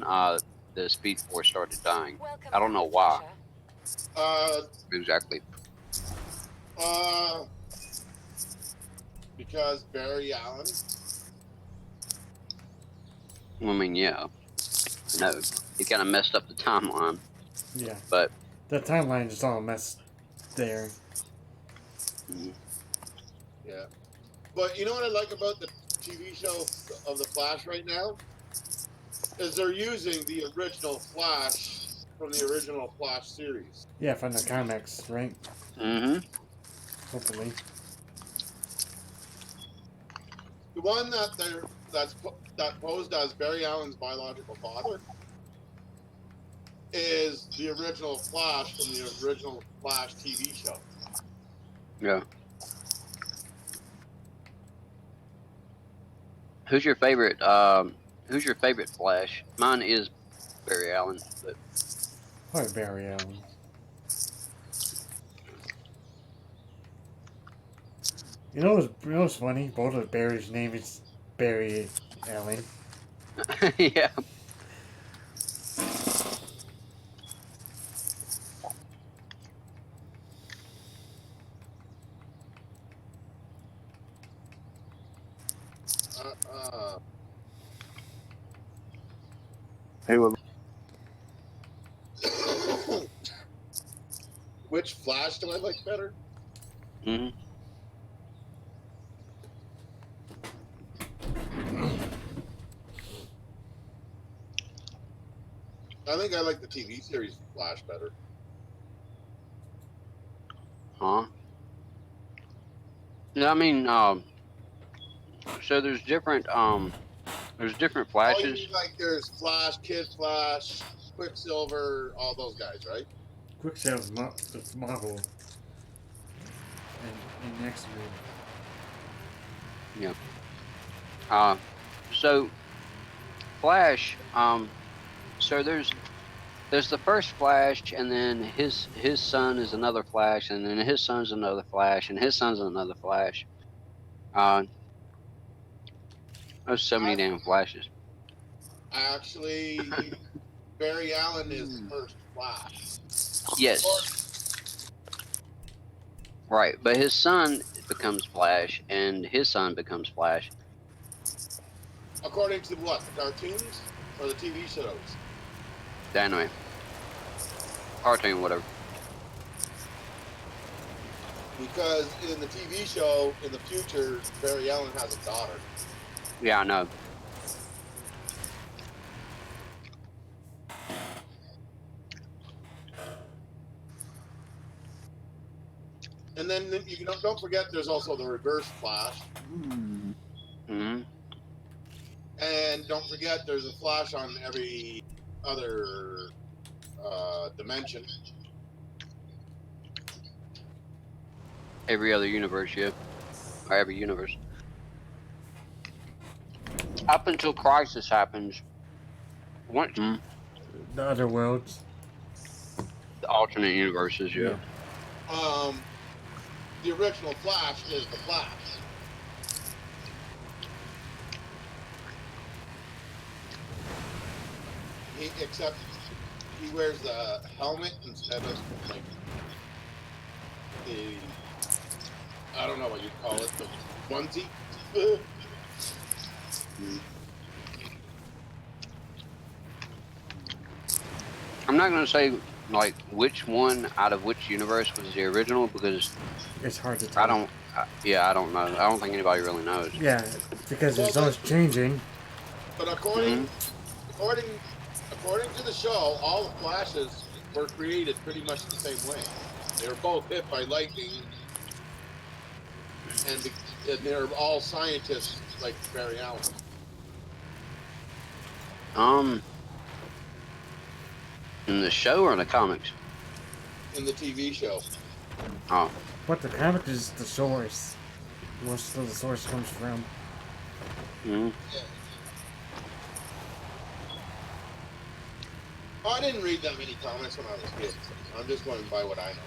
the Speed Force started dying. I don't know why exactly. Because Barry Allen. I mean, yeah, no, he kind of messed up the timeline. Yeah. But the timeline is all messed there. Yeah. But you know what I like about the TV show of the Flash right now? Is they're using the original Flash from the original Flash series. Yeah, from the comics, right? Hopefully. The one that posed as Barry Allen's biological father is the original Flash from the original Flash TV show. Yeah. Who's your favorite? Who's your favorite Flash? Mine is Barry Allen, but Probably Barry Allen. You know what's funny? Both of Barry's name is Barry Allen. yeah. Hey, well, Which Flash do I like better? I think I like the TV series Flash better. Huh? Yeah, I mean, so there's different Oh, Flashes. you mean like there's Flash, Kid Flash, Quicksilver, all those guys, right? Quicksilver's Marvel. And X-Men. Yeah. So Flash. So there's the first Flash, and then his son is another Flash, and then his son's another Flash, and his son's another Flash. There's so many damn Flashes. Actually, Barry Allen is the first Flash. Yes. Right, but his son becomes Flash, and his son becomes Flash. According to what? The cartoons or the TV shows? The anime. Cartoon, whatever. Because in the TV show, in the future, Barry Allen has a daughter. Yeah, I know. And then you don't forget there's also the Reverse Flash. And don't forget there's a Flash on every other dimension. Every other universe, yeah. Or every universe. Up until Crisis happens. Once The other worlds. the alternate universes, yeah. The original Flash is the Flash. Except he wears the helmet instead of like the, I don't know what you'd call it, the onesie. I'm not gonna say like which one out of which universe was the original because it's hard to tell. I don't know. I don't think anybody really knows. Yeah, because it's always changing. But according to the show, all the Flashes were created pretty much the same way. They were both hit by lightning, and they're all scientists like Barry Allen. In the show or in the comics? In the TV show. Oh. But the comic is the source. Most of the source comes from. Yeah. I didn't read that many comics when I was a kid. So I'm just going by what I know.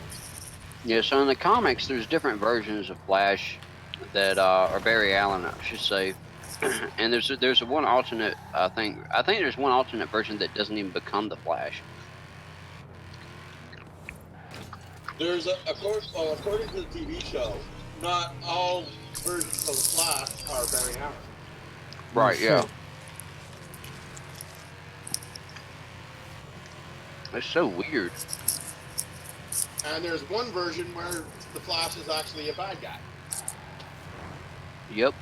Yeah, so in the comics, there's different versions of Flash that are Barry Allen, I should say. And there's one alternate. I think there's one alternate version that doesn't even become the Flash. There's according to the TV show, not all versions of the Flash are Barry Allen. Right? Yeah. Shit. It's so weird. And there's one version where the Flash is actually a bad guy. Yep.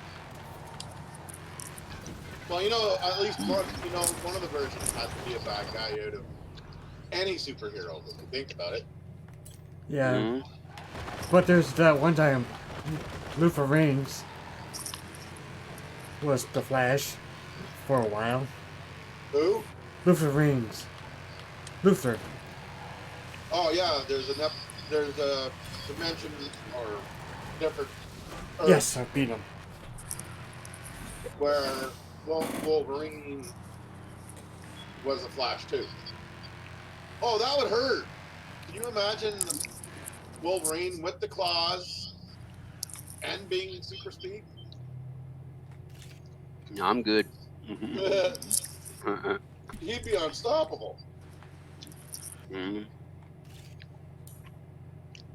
Well, at least one of the versions has to be a bad guy out of any superhero when you think about it. Yeah. Mhm. But there's that one time Luther Reigns was the Flash for a while. Who? Luther Reigns. Luther. Oh yeah, there's a dimension or different Earth Yes, I beat him. where Wolverine was the Flash too. Oh, that would hurt. Can you imagine Wolverine with the claws and being super speed? No, I'm good. He'd be unstoppable. Mhm.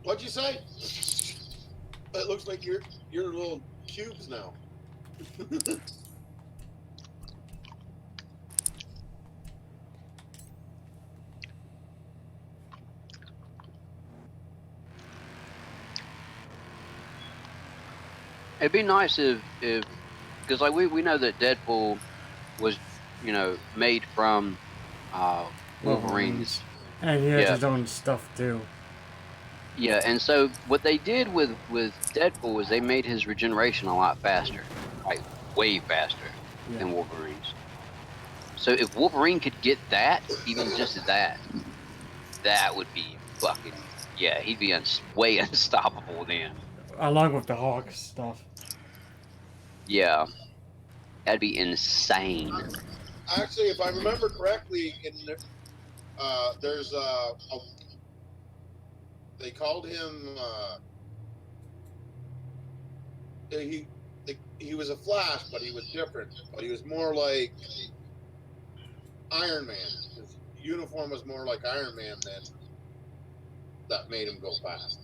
What'd you say? It looks like you're little cubes now. It'd be nice if because like we know that Deadpool was made from Wolverine's. And he has Yeah. his own stuff too. Yeah, and so what they did with Deadpool was they made his regeneration a lot faster, like way faster than Wolverine's. So if Wolverine could get that, even just that would be fucking he'd be way unstoppable then. Along with the Hawk stuff. Yeah, that'd be insane. Actually, if I remember correctly, there's they called him he was a Flash, but he was different. But he was more like Iron Man. His uniform was more like Iron Man than that made him go fast.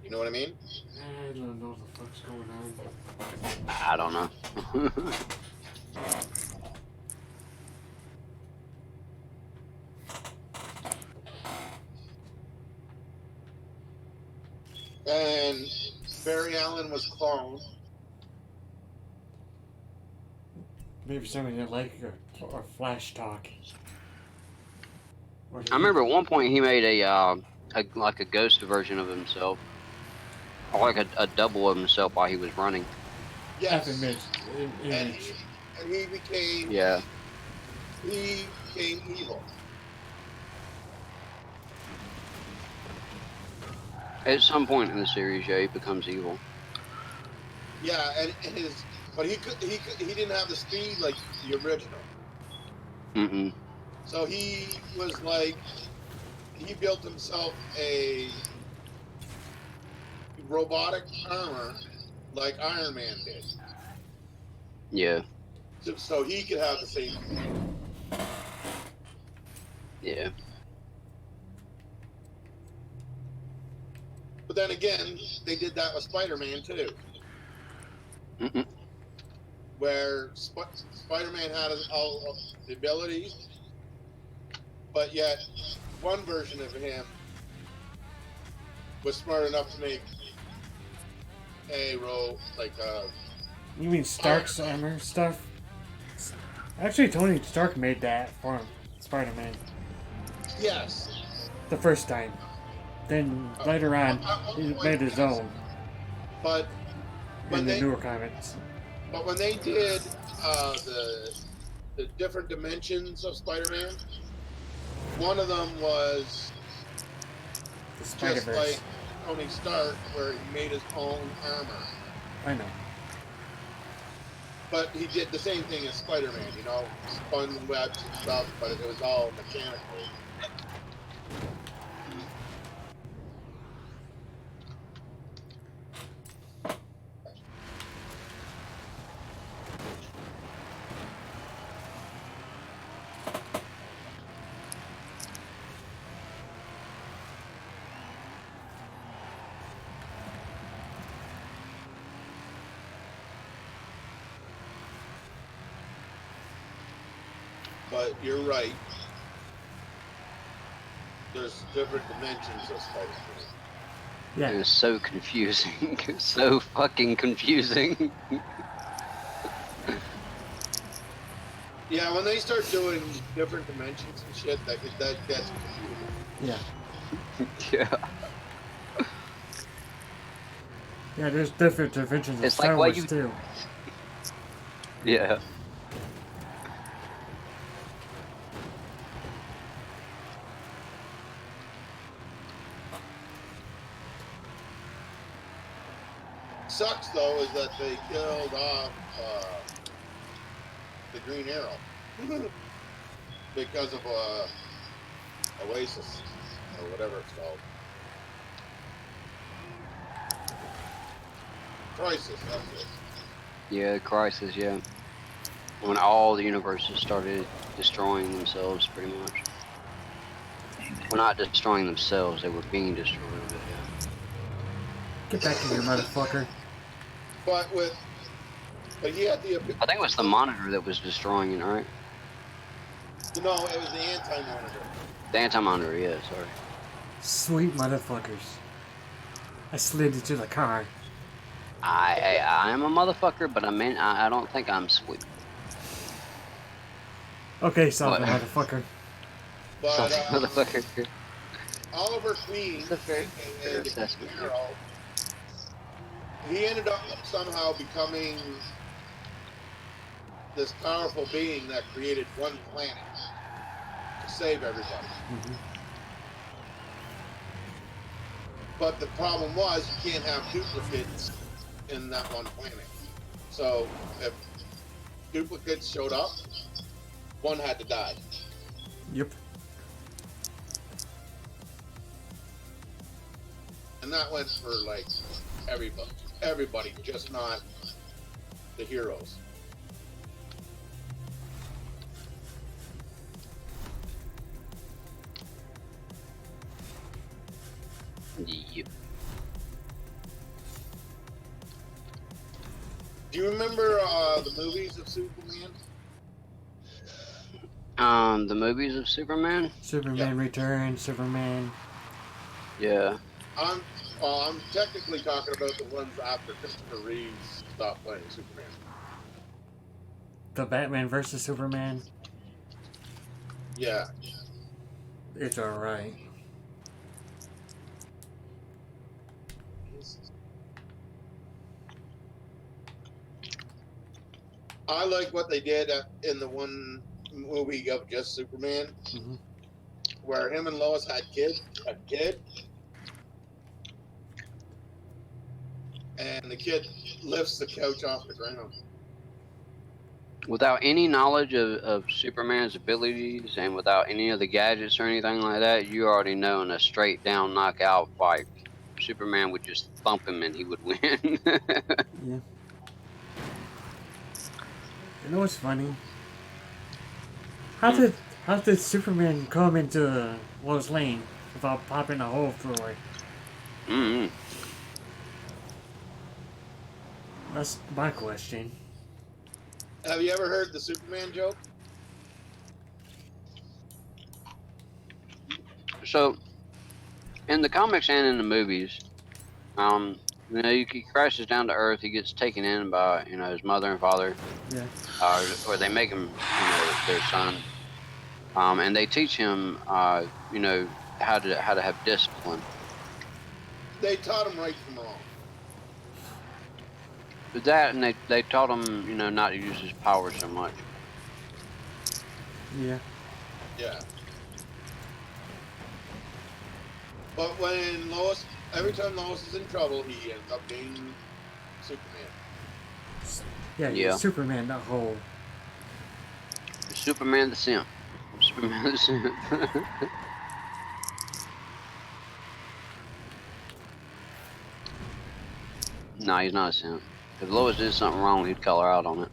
You know what I mean? I don't know what the fuck's going on. I don't know. And Barry Allen was cloned. Maybe somebody didn't like or Flash talk. I remember at one point he made a ghost version of himself, or like a double of himself while he was running. Yes. And he became he became evil. At some point in the series, he becomes evil. Yeah, and he didn't have the speed like the original. Mm-mm. So he was like, he built himself a robotic armor like Iron Man did. Yeah. So he could have the same. Yeah. But then again, they did that with Spider-Man too. Mm-mm. Where Spider-Man had all the abilities, but yet one version of him was smart enough to make a role like you mean Stark's armor stuff? Actually, Tony Stark made that for him, Spider-Man. yes. The first time. Then later on, he made his own. But in the newer comics. But when they did the different dimensions of Spider-Man, one of them was The Spider-Verse. just like Tony Stark, where he made his own armor. I know. But he did the same thing as Spider-Man, spun webs and stuff, but it was all mechanical. But you're right. There's different dimensions of Spider-Man. Yeah. It was so confusing. So fucking confusing. Yeah, when they start doing different dimensions and shit, that gets confusing. Yeah. Yeah. Yeah, there's different dimensions of It's Star like, why Wars you... too. Yeah. Sucks though is that they killed off the Green Arrow because of Oasis or whatever it's called. Crisis, that's it. Yeah, Crisis, yeah. When all the universes started destroying themselves, pretty much. Well, not destroying themselves, they were being destroyed, but yeah. Get back here, motherfucker. But he had the I think it was the Monitor that was destroying it, right? no, it was the anti-monitor. The Anti-Monitor, yeah, sorry. Sweet motherfuckers. I slid into the car. I am a motherfucker, but I don't think I'm sweet. Okay, solve What? motherfucker. But Something motherfucker. Oliver Queen, That's a very aka fair the assessment. Green Arrow, he ended up somehow becoming this powerful being that created one planet to save everybody. Mm-hmm. But the problem was you can't have duplicates in that one planet. So if duplicates showed up, one had to die. Yep. And that went for like everybody, just not the heroes. Yep. Do you remember the movies of Superman? The movies of Superman? Superman Returns, Superman. Yeah. I'm technically talking about the ones after Christopher Reeves stopped playing Superman. The Batman versus Superman. Yeah. It's alright. I like what they did in the one movie of just Superman, Mm-hmm. where him and Lois had a kid, and the kid lifts the couch off the ground. Without any knowledge of Superman's abilities and without any of the gadgets or anything like that, you already know in a straight down knockout fight, Superman would just thump him and he would win. Yeah. You know what's funny? How did Superman come into Lois Lane without popping a hole through her? Mm-hmm. That's my question. Have you ever heard the Superman joke? So, in the comics and in the movies, he crashes down to Earth. He gets taken in by his mother and father, Yeah. or they make him their son, and they teach him how to have discipline. They taught him right from wrong. But that, and they taught him not to use his power so much. Yeah. Yeah. But every time Lois is in trouble, he ends up being Superman. Yeah. Yeah. Superman, that whole. Superman the Simp. Superman the Simp. No, he's not a simp. If Lois did something wrong, he'd call her out on it.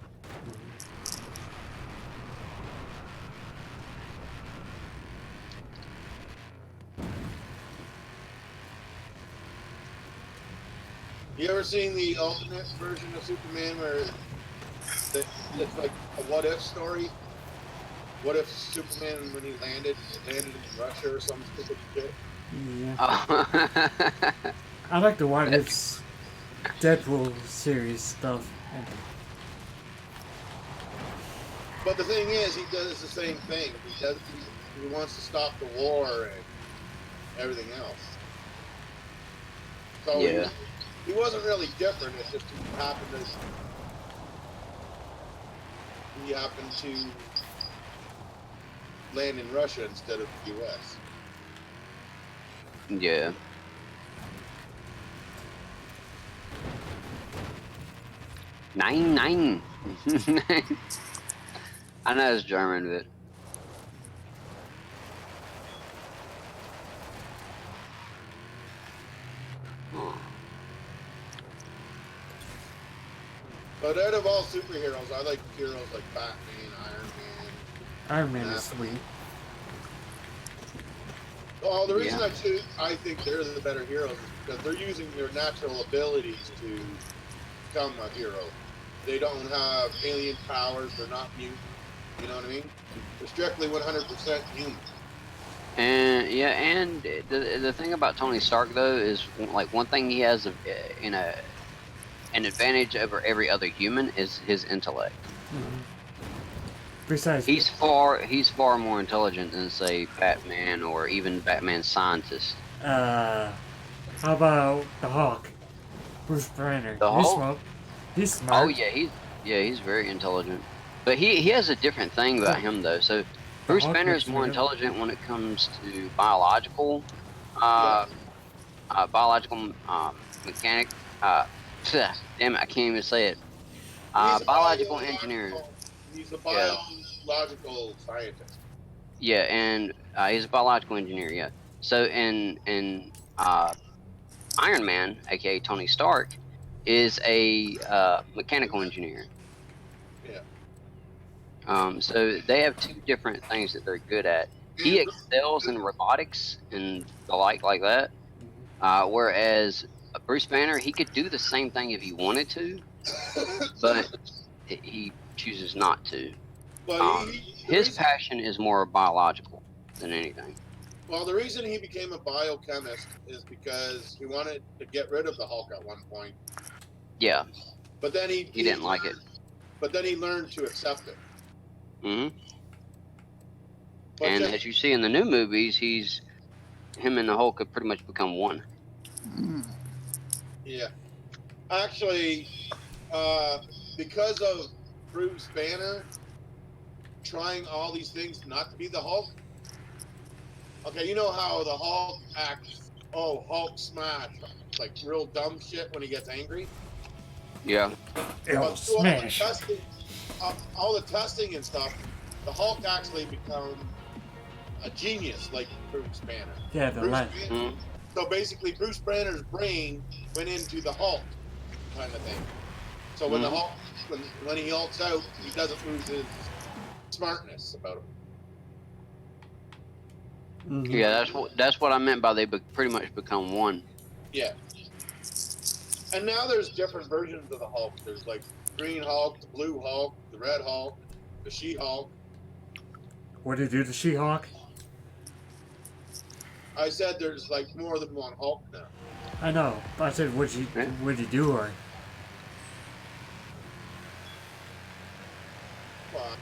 You ever seen the alternate version of Superman where it's like a what if story? What if Superman, when he landed in Russia or some stupid shit? Yeah. Oh. I like to watch this Deadpool series stuff. But the thing is, he does the same thing. He wants to stop the war and everything else. So Yeah. he wasn't really different. It just he happened to land in Russia instead of the U.S. Yeah. Nine. I know it's German, but. Oh. But out of all superheroes, I like heroes like Batman, Iron Man. Iron Man is sweet. Well, the reason Yeah. I think they're the better heroes is because they're using their natural abilities to become a hero. They don't have alien powers. They're not mutant. You know what I mean? They're strictly 100% human. And yeah, and the thing about Tony Stark though is like one thing he has in an advantage over every other human is his intellect. Mm-hmm. Besides, He's far more intelligent than say Batman or even Batman's scientist. how about the Hawk? Bruce Banner. The Hulk. He's Oh smart. yeah, he's very intelligent. But he has a different thing about him though. So The Bruce Hawk Banner is mixed more with him. intelligent when it comes to biological, Yeah. uh, biological mechanic. Damn it, I can't even say it. He's a Biological engineering. he's a Yeah, biological scientist. yeah, and he's a biological engineer. Yeah. So in Iron Man, aka Tony Stark, is a mechanical engineer. Yeah. So they have two different things that they're good at. He And excels in robotics and the like that. Whereas Bruce Banner, he could do the same thing if he wanted to, but he chooses not to. but the His reason passion is more biological than anything. the reason he became a biochemist is because he wanted to get rid of the Hulk at one point. Yeah, But then he didn't like it. he learned to accept it. Hmm. But And just as you see in the new movies, him and the Hulk have pretty much become one. yeah, actually, because of Bruce Banner trying all these things not to be the Hulk. Okay, you know how the Hulk acts. Oh, Hulk smash, like real dumb shit when he gets angry. Yeah. Oh, But through all the smash. testing, and stuff, the Hulk actually become a genius like Bruce Banner. Yeah, the light. Mm. So basically, Bruce Banner's brain went into the Hulk kind of thing. So when the Hulk, when he hulks out, he doesn't lose his smartness about him. Mm-hmm. Yeah, that's what I meant by they pretty much become one. Yeah. And now there's different versions of the Hulk. There's like Green Hulk, the Blue Hulk, the Red Hulk, the She Hulk. What did you do to She-Hulk? I said there's like more than one Hulk now. I know. I said, Yeah. what'd you do her? Well,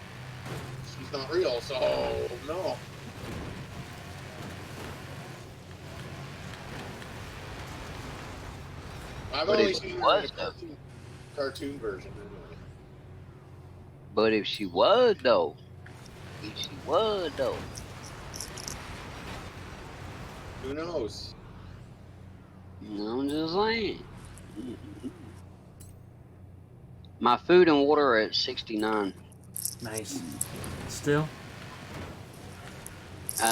she's not real, so no. I've But only if she seen her in was a though, cartoon version anyway. but if she was though, Who knows? I'm just saying. My food and water are at 69. Nice. Still?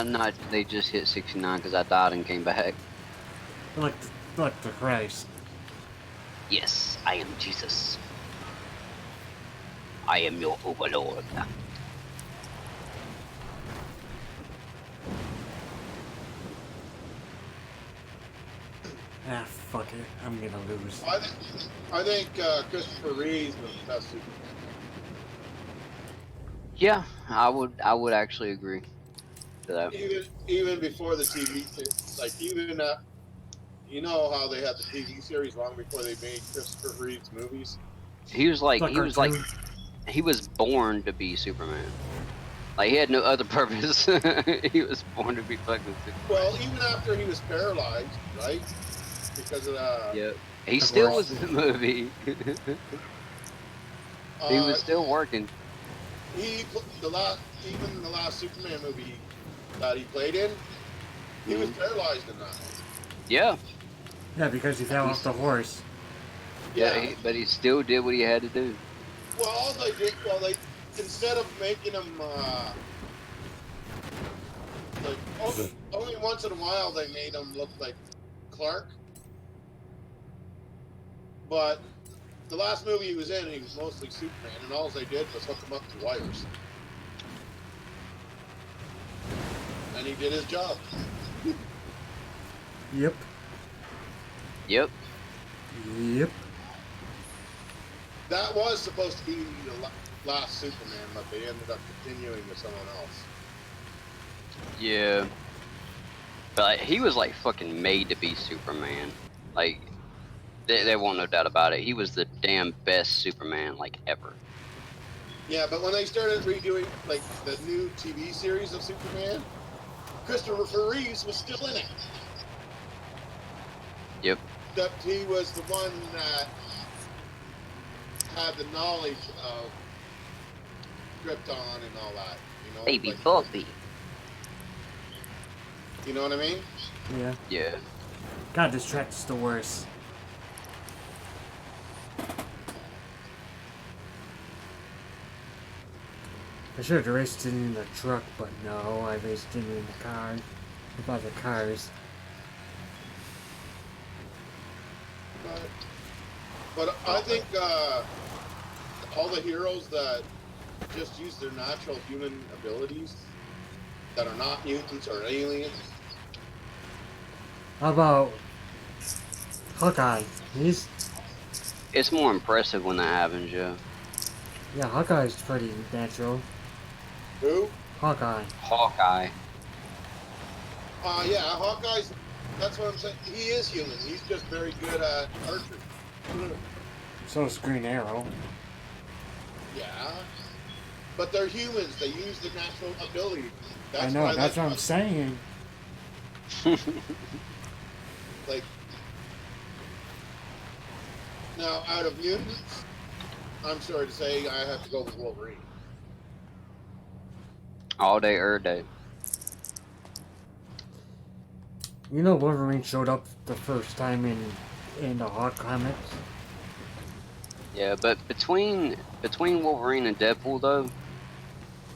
No, they just hit 69 because I died and came back. Like the Christ. Yes, I am Jesus. I am your overlord. Ah, fuck it. I'm gonna lose. I think Christopher Reeve was the best Superman. Yeah, I would actually agree to that. Even before the TV, like even you know how they had the TV series long before they made Christopher Reeve's movies. He was like The he was like cartoon. he was born to be Superman. Like he had no other purpose. He was born to be fucking Superman. Well, even after he was paralyzed, right? Because of the Yep. He The still horse. was in the movie. He was still working. the last even the last Superman movie that he played in, he was Mhm. paralyzed in that. Yeah. Yeah, because he fell off the horse. Yeah. Yeah. But he still did what he had to do. Well, all they did, well, they instead of making him like only once in a while they made him look like Clark, but the last movie he was in, he was mostly Superman, and all they did was hook him up to wires, and he did his job. Yep. Yep. Yep. That was supposed to be the last Superman, but they ended up continuing with someone else. Yeah. But like, he was like fucking made to be Superman. Like there won't no doubt about it. He was the damn best Superman like ever. Yeah, but when they started redoing like the new TV series of Superman, Christopher Reeves was still in it. Yep. Except he was the one that had the knowledge of Krypton and all that. You know, Baby like, Bobby. you know what I mean? Yeah. Yeah. God, this track is the worst. I should have raced it in the truck, but no, I raced it in the car. About the cars. But I think all the heroes that just use their natural human abilities that are not mutants or aliens. How about Hawkeye? It's more impressive when that happens, yeah. Yeah, Hawkeye's pretty natural. Who? Hawkeye. Hawkeye. Yeah, Hawkeye's. That's what I'm saying. He is human. He's just very good at archery. So is Green Arrow. Yeah, but they're humans. They use the natural ability. I know, that's what I'm saying. Like now, out of mutants, I'm sorry to say, I have to go with Wolverine. All day, day. You know Wolverine showed up the first time in the Hawk comics? Yeah, but between Wolverine and Deadpool though,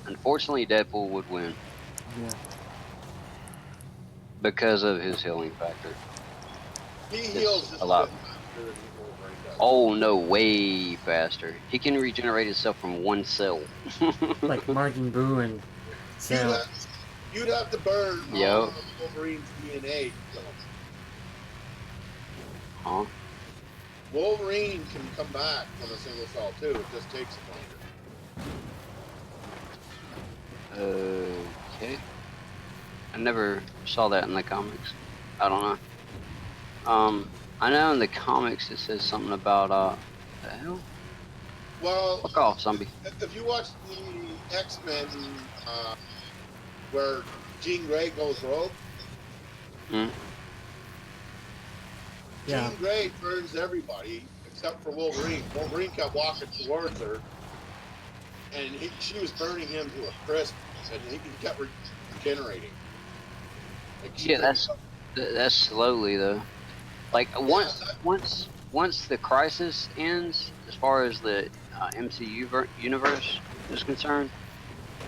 unfortunately Deadpool would win Yeah. because of his healing factor. He heals just a lot. bit faster than Wolverine does. Oh no, way faster. He can regenerate himself from one cell. Like Martin Boo and Sarah. You'd have to burn Yep. all of Wolverine's DNA to kill him. Huh? Wolverine can come back from a single cell too. It just takes him longer. Okay. I never saw that in the comics. I don't know. I know in the comics it says something about the hell? Well, Fuck off, zombie. if you watch the X-Men, where Jean Grey goes rogue, Hmm? Yeah. Jean Grey burns everybody except for Wolverine. Wolverine kept walking towards her, and she was burning him to a crisp, and he kept regenerating. Like, Yeah, that's slowly though. Like once the crisis ends, as far as the MCU universe is concerned,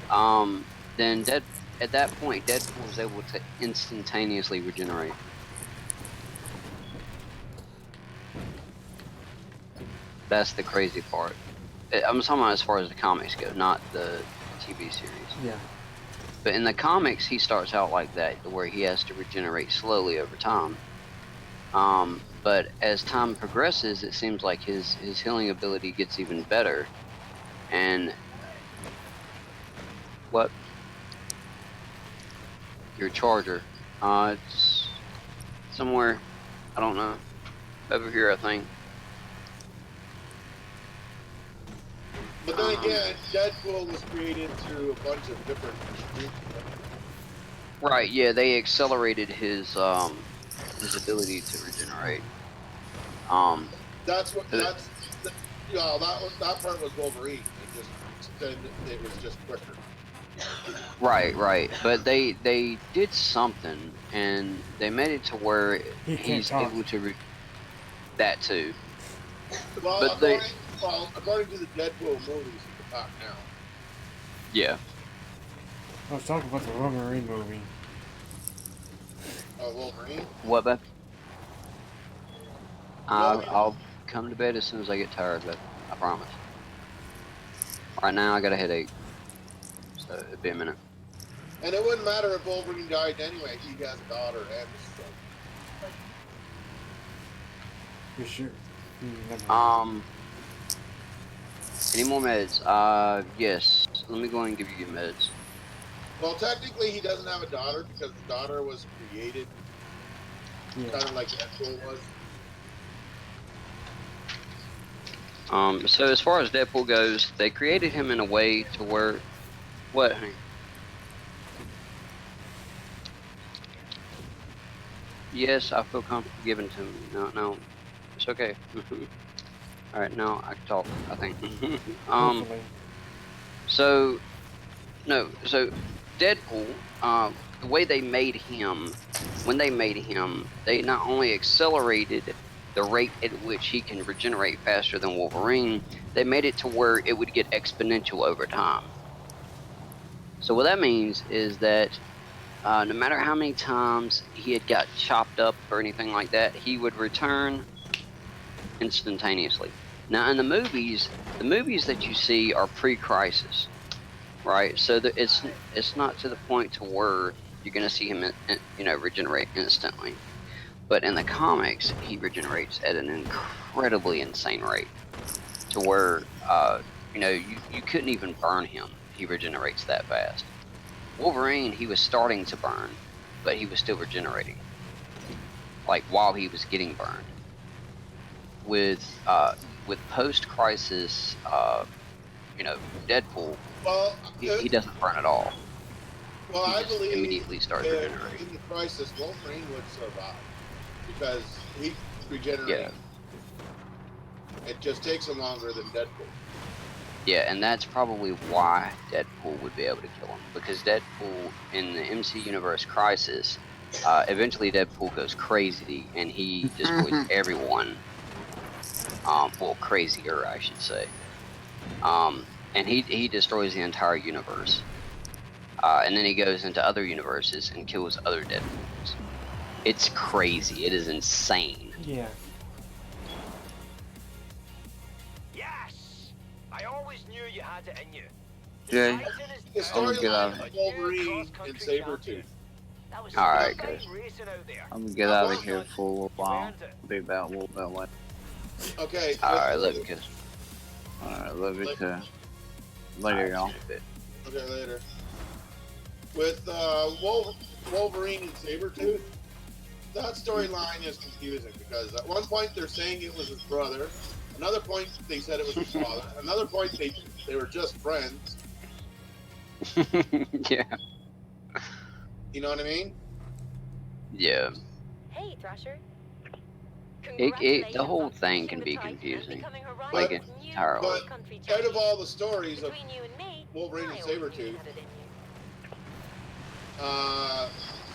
then at that point Deadpool was able to instantaneously regenerate. That's the crazy part. I'm talking about as far as the comics go, not the TV series. Yeah. But in the comics, he starts out like that, where he has to regenerate slowly over time. But as time progresses, it seems like his healing ability gets even better, and What? Your charger. It's somewhere. I don't know. Over here, I think. But then again, Deadpool was created through a bunch of different groups. Right. Yeah, they accelerated his ability to regenerate. That's that part was Wolverine. It just then it was just quicker. Right. But they did something, and they made it to where He can't he's talk. able to that too. Well, But according to the Deadpool movies, he can talk now. Yeah. I was talking about the Wolverine movie. Wolverine. What, Beth? No, I'll come to bed as soon as I get tired, Beth. I promise. Right now, I got a headache, so it'll be a minute. and it wouldn't matter if Wolverine died anyway. He has a daughter and a son. You sure? Never mind. Any more meds? Yes. Let me go and give you your meds. Well, technically, he doesn't have a daughter because the daughter was created Yeah. kind of like Deadpool was. So as far as Deadpool goes, they created him in a way to where, what, honey? Yes, I feel comfortable giving to me. No, it's okay. All right, now I can talk. I think. Hopefully. So Deadpool, the way they made him, when they made him, they not only accelerated the rate at which he can regenerate faster than Wolverine, they made it to where it would get exponential over time. So what that means is that no matter how many times he had got chopped up or anything like that, he would return instantaneously. Now in the movies that you see are pre-crisis, right? So it's not to the point to where you're going to see him, regenerate instantly. But in the comics, he regenerates at an incredibly insane rate, to where you couldn't even burn him. He regenerates that fast. Wolverine, he was starting to burn, but he was still regenerating, like while he was getting burned. With post-crisis, Deadpool, Well, he doesn't burn at all. well, He I just believe immediately starts regenerating. in the crisis, Wolverine would survive because he regenerates. Yeah. It just takes him longer than Deadpool. Yeah, and that's probably why Deadpool would be able to kill him, because Deadpool in the MC Universe Crisis, eventually Deadpool goes crazy and he destroys everyone. Well, crazier, I should say. And he destroys the entire universe. And then he goes into other universes and kills other Deadpools. It's crazy. It is insane. Yeah. Yes! I always knew you had it in you. Jay, The I'm gonna get out storyline of of Wolverine and Sabretooth. Alright, guys. I'm gonna get out of here for a little while. Be about a little bit later. Okay. Alright, love you, kids. Alright, love you too. Later, y'all. Okay, later. With Wolverine and Sabretooth, that storyline is confusing because at one point they're saying it was his brother, another point they said it was his father, another point they were just friends. Yeah. You know what I mean? Yeah. Hey, Thrasher. The whole thing can be confusing. Like it entirely. But out of all the stories of Wolverine and Sabretooth,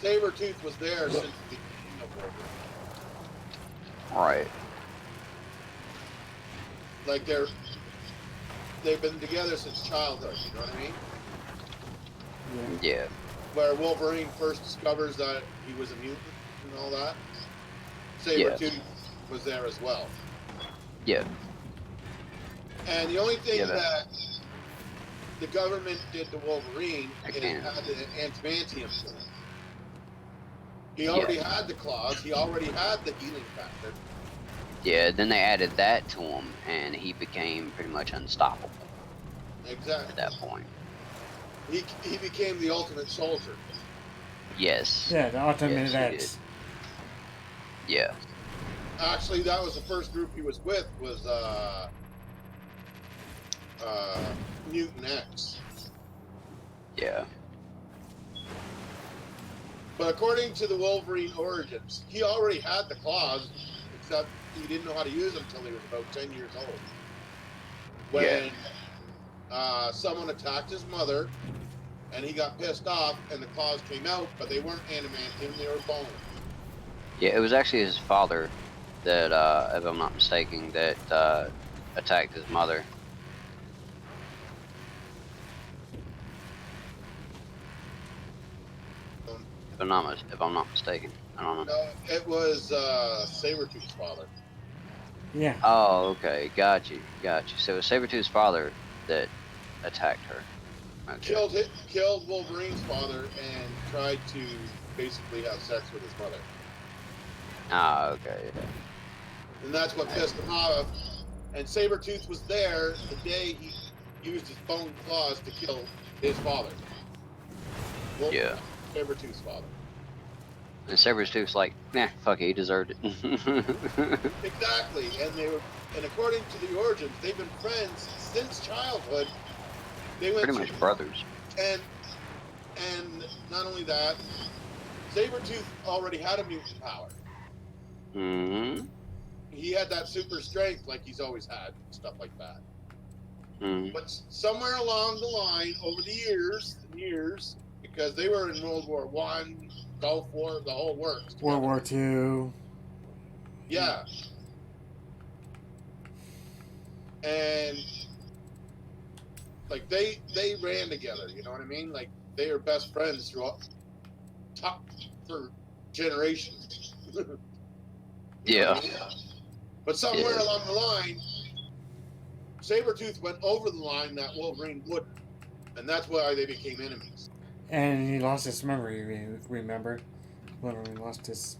Sabretooth was there since the beginning of Wolverine. Right. Like they've been together since childhood, you know what I mean? Yeah. Where Wolverine first discovers that he was a mutant and all that. Sabretooth was there as well. Yeah. And the only thing Yeah, that the government did to Wolverine is had the adamantium to him. He already had the claws, he already had the healing factor. Yeah, then they added that to him, and he became pretty much unstoppable Exactly. at that point. he became the ultimate soldier. Yes. Yeah, the Ultimate Yes, he X. Yeah. Actually, that was the first group he was with, was Mutant X. Yeah. But according to the Wolverine origins, he already had the claws, except he didn't know how to use them until he was about 10 years old. When someone attacked his mother, and he got pissed off, and the claws came out, but they weren't adamantium, they were bone. Yeah, it was actually his father that, if I'm not mistaken, that attacked his mother. If I'm not mistaken, I don't know. No, it was Sabretooth's father. Yeah. Oh, okay, got you. So it was Sabretooth's father that attacked her. Okay. Killed Wolverine's father and tried to basically have sex with his mother. Ah, okay. Yeah. And that's what pissed him off. And Sabretooth was there the day he used his bone claws to kill his father. Yeah. Sabretooth's father. And Sabretooth's like, nah, fuck it, he deserved it. Exactly. And according to the origins, they've been friends since childhood. They went Pretty much brothers. And not only that, Sabretooth already had a mutant power. Mm-hmm. He had that super strength like he's always had, stuff like that. Mm-hmm. But somewhere along the line, over the years, because they were in World War One, Gulf War, the whole works. World War II. Yeah. And like they ran together, you know what I mean? Like they were best friends throughout for generations. Yeah. But somewhere along the line, Sabretooth went over the line that Wolverine wouldn't. And that's why they became enemies. And he lost his memory, remember? When he lost his...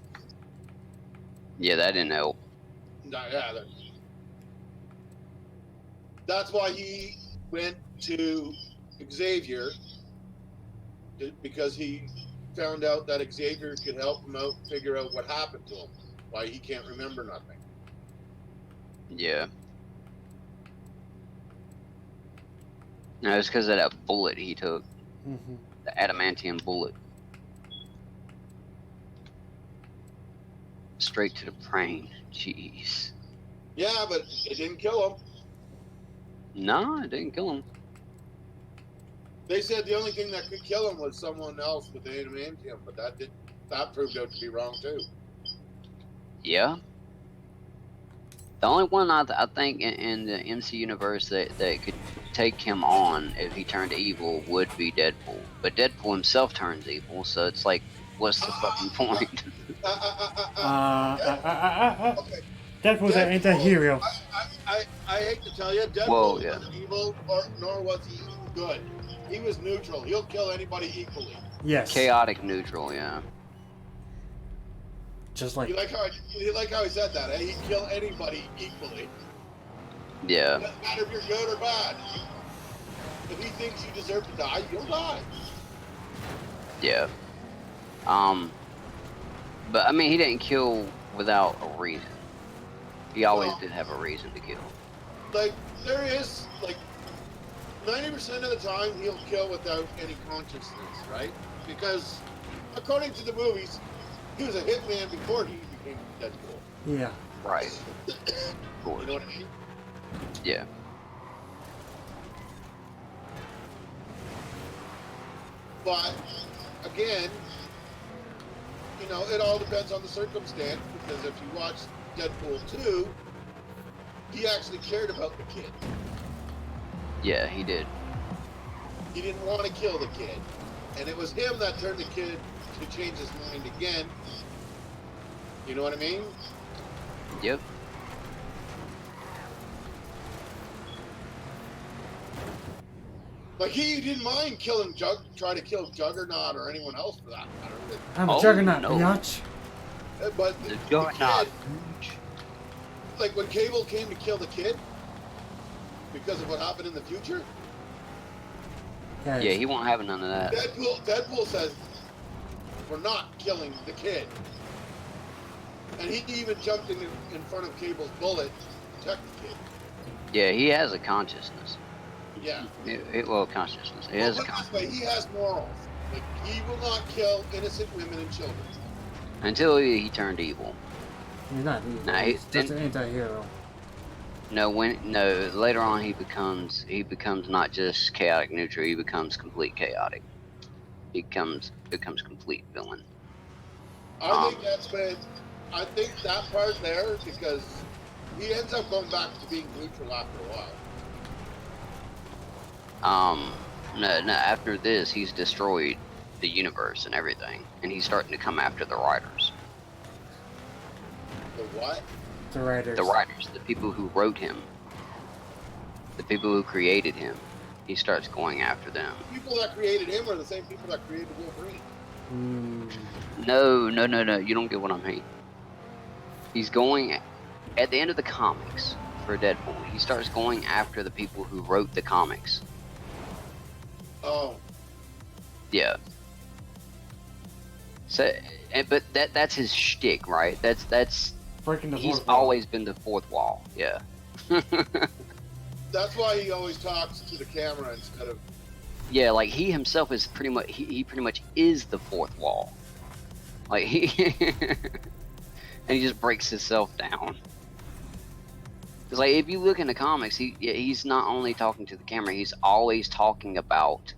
Yeah, that didn't help. Yeah, that's why he went to Xavier, because he found out that Xavier could help him out figure out what happened to him, why he can't remember nothing. Yeah. No, it's because of that bullet he took. Mm-hmm. The adamantium bullet. Straight to the brain. Jeez. Yeah, but it didn't kill him. No, it didn't kill him. They said the only thing that could kill him was someone else with the adamantium, but that proved out to be wrong too. Yeah. The only one I think in the MC universe that could take him on if he turned evil would be Deadpool. But Deadpool himself turns evil, so it's like, what's the fucking point? Okay. Deadpool's an anti-hero. I hate to tell you, Deadpool wasn't evil, nor was he good. He was neutral. He'll kill anybody equally. Yes. Chaotic neutral, yeah. Just like... You like how he said that, eh? He'd kill anybody equally. Yeah. Doesn't matter if you're good or bad. If he thinks you deserve to die, you'll die. Yeah. But I mean, he didn't kill without a reason. He always did have a reason to kill. Like, there is, like, 90% of the time he'll kill without any consciousness, right? Because, according to the movies, he was a hitman before he became Deadpool. Yeah. Right. You know what I mean? Yeah. But, again, you know, it all depends on the circumstance, because if you watch Deadpool 2, he actually cared about the kid. Yeah, he did. He didn't want to kill the kid. And it was him that turned the kid to change his mind again. You know what I mean? Yep. Like, he didn't mind try to kill Juggernaut or anyone else for that matter. I'm a Oh, juggernaut, no. biatch. But The the Juggernaut. kid, like when Cable came to kill the kid because of what happened in the future, Yeah, Yeah, he won't have none of that. Deadpool says, "We're not killing the kid," and he even jumped in front of Cable's bullet to protect the kid. Yeah, he has a consciousness. Yeah. Well, consciousness. He Well, has a put it this consciousness. way, he has morals. Like, he will not kill innocent women and children. Until he turned evil. he's not evil. Nah, He's just an anti-hero. No, later on he becomes not just chaotic neutral. He becomes complete chaotic. He becomes complete villain. I think that part there, because he ends up going back to being neutral after a while. No. After this, he's destroyed the universe and everything, and he's starting to come after the writers. The what? The writers. The writers, the people who wrote him, the people who created him. He starts going after them. The people that created him are the same people that created Wolverine. No. You don't get what I mean. He's going at the end of the comics for Deadpool. He starts going after the people who wrote the comics. Oh. Yeah. So, but that's his shtick, right? That's breaking the he's fourth wall. always been the fourth wall. Yeah. That's why he always talks to the camera instead of. Yeah, like he himself is pretty much he pretty much is the fourth wall. Like he and he just breaks himself down. Because like if you look in the comics, he's not only talking to the camera, he's always talking about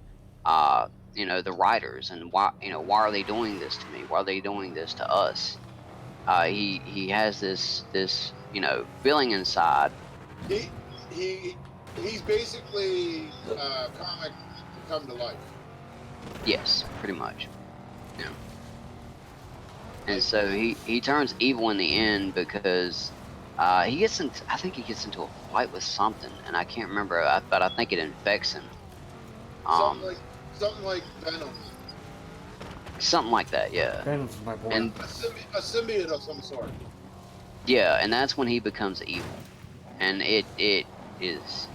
the writers and why are they doing this to me? Why are they doing this to us? He has this feeling inside. He's basically comic come to life. Yes, pretty much. Yeah. And so he turns evil in the end because I think he gets into a fight with something, and I can't remember, but I think it infects him. Something like Venom. Something like that, yeah. Venom's my boy. And a symbiote of some sort. yeah, and that's when he becomes evil, and it is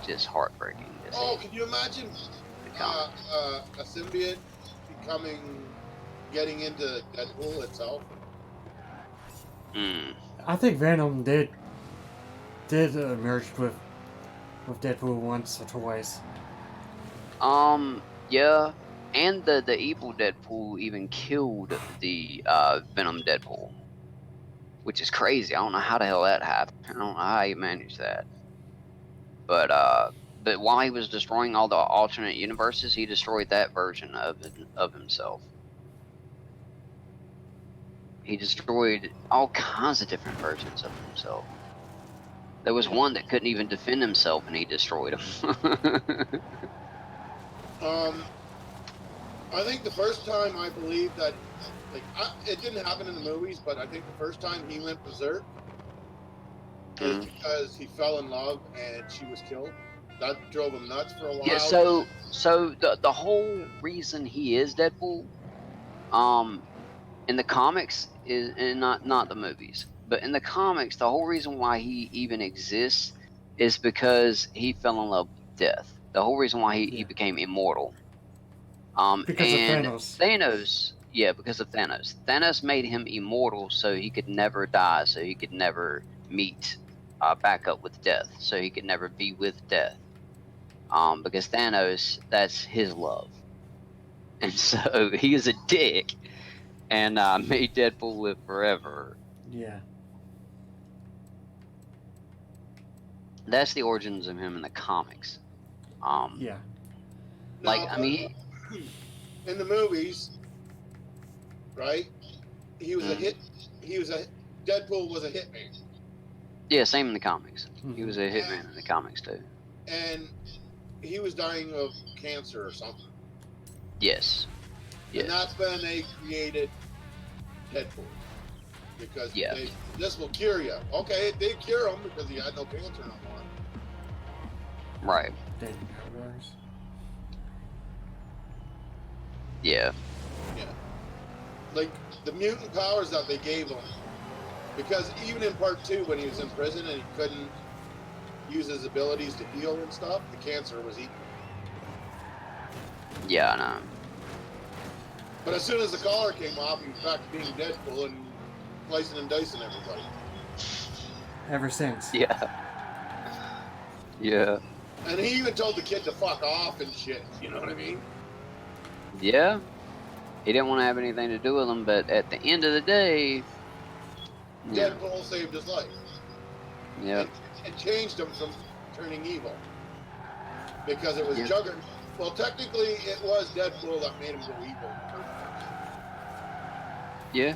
just heartbreaking. Oh, can you imagine a symbiote getting into Deadpool itself? I think Venom did merge with Deadpool once or twice. Yeah, and the evil Deadpool even killed the Venom Deadpool, which is crazy. I don't know how the hell that happened. I don't know how he managed that. But while he was destroying all the alternate universes, he destroyed that version of himself. He destroyed all kinds of different versions of himself. There was one that couldn't even defend himself, and he destroyed him. I think the first time I believe that, it didn't happen in the movies, but I think the first time he went berserk is because he fell in love and she was killed. That drove him nuts for a while. Yeah. So the whole reason he is Deadpool, in the comics is, and not the movies, but in the comics, the whole reason why he even exists is because he fell in love with death. The whole reason why he became immortal. Because and of Thanos. Thanos, yeah, because of Thanos. Thanos made him immortal so he could never die, so he could never meet back up with death, so he could never be with death. Because Thanos, that's his love. And so he is a dick and made Deadpool live forever. Yeah. That's the origins of him in the comics. Yeah. In the movies, right? Deadpool was a hitman. Yeah, same in the comics. He was a hitman in the comics too. And he was dying of cancer or something. Yes. And that's when they created Deadpool. Because this will cure you. Okay, it did cure him because he had no cancer no more. Right. Yeah. Yeah. Like, the mutant powers that they gave him, because even in part 2, when he was in prison and he couldn't use his abilities to heal and stuff, the cancer was eating him. Yeah, I know. But as soon as the collar came off, he was back to being Deadpool and slicing and dicing everybody. Ever since. Yeah. Yeah. And he even told the kid to fuck off and shit. You know what I mean? Yeah. He didn't want to have anything to do with him, but at the end of the day, yeah. Deadpool saved his life. Yeah. And changed him from turning evil. Because it was Yeah. Juggernaut. Well, technically, it was Deadpool that made him go evil. Yeah.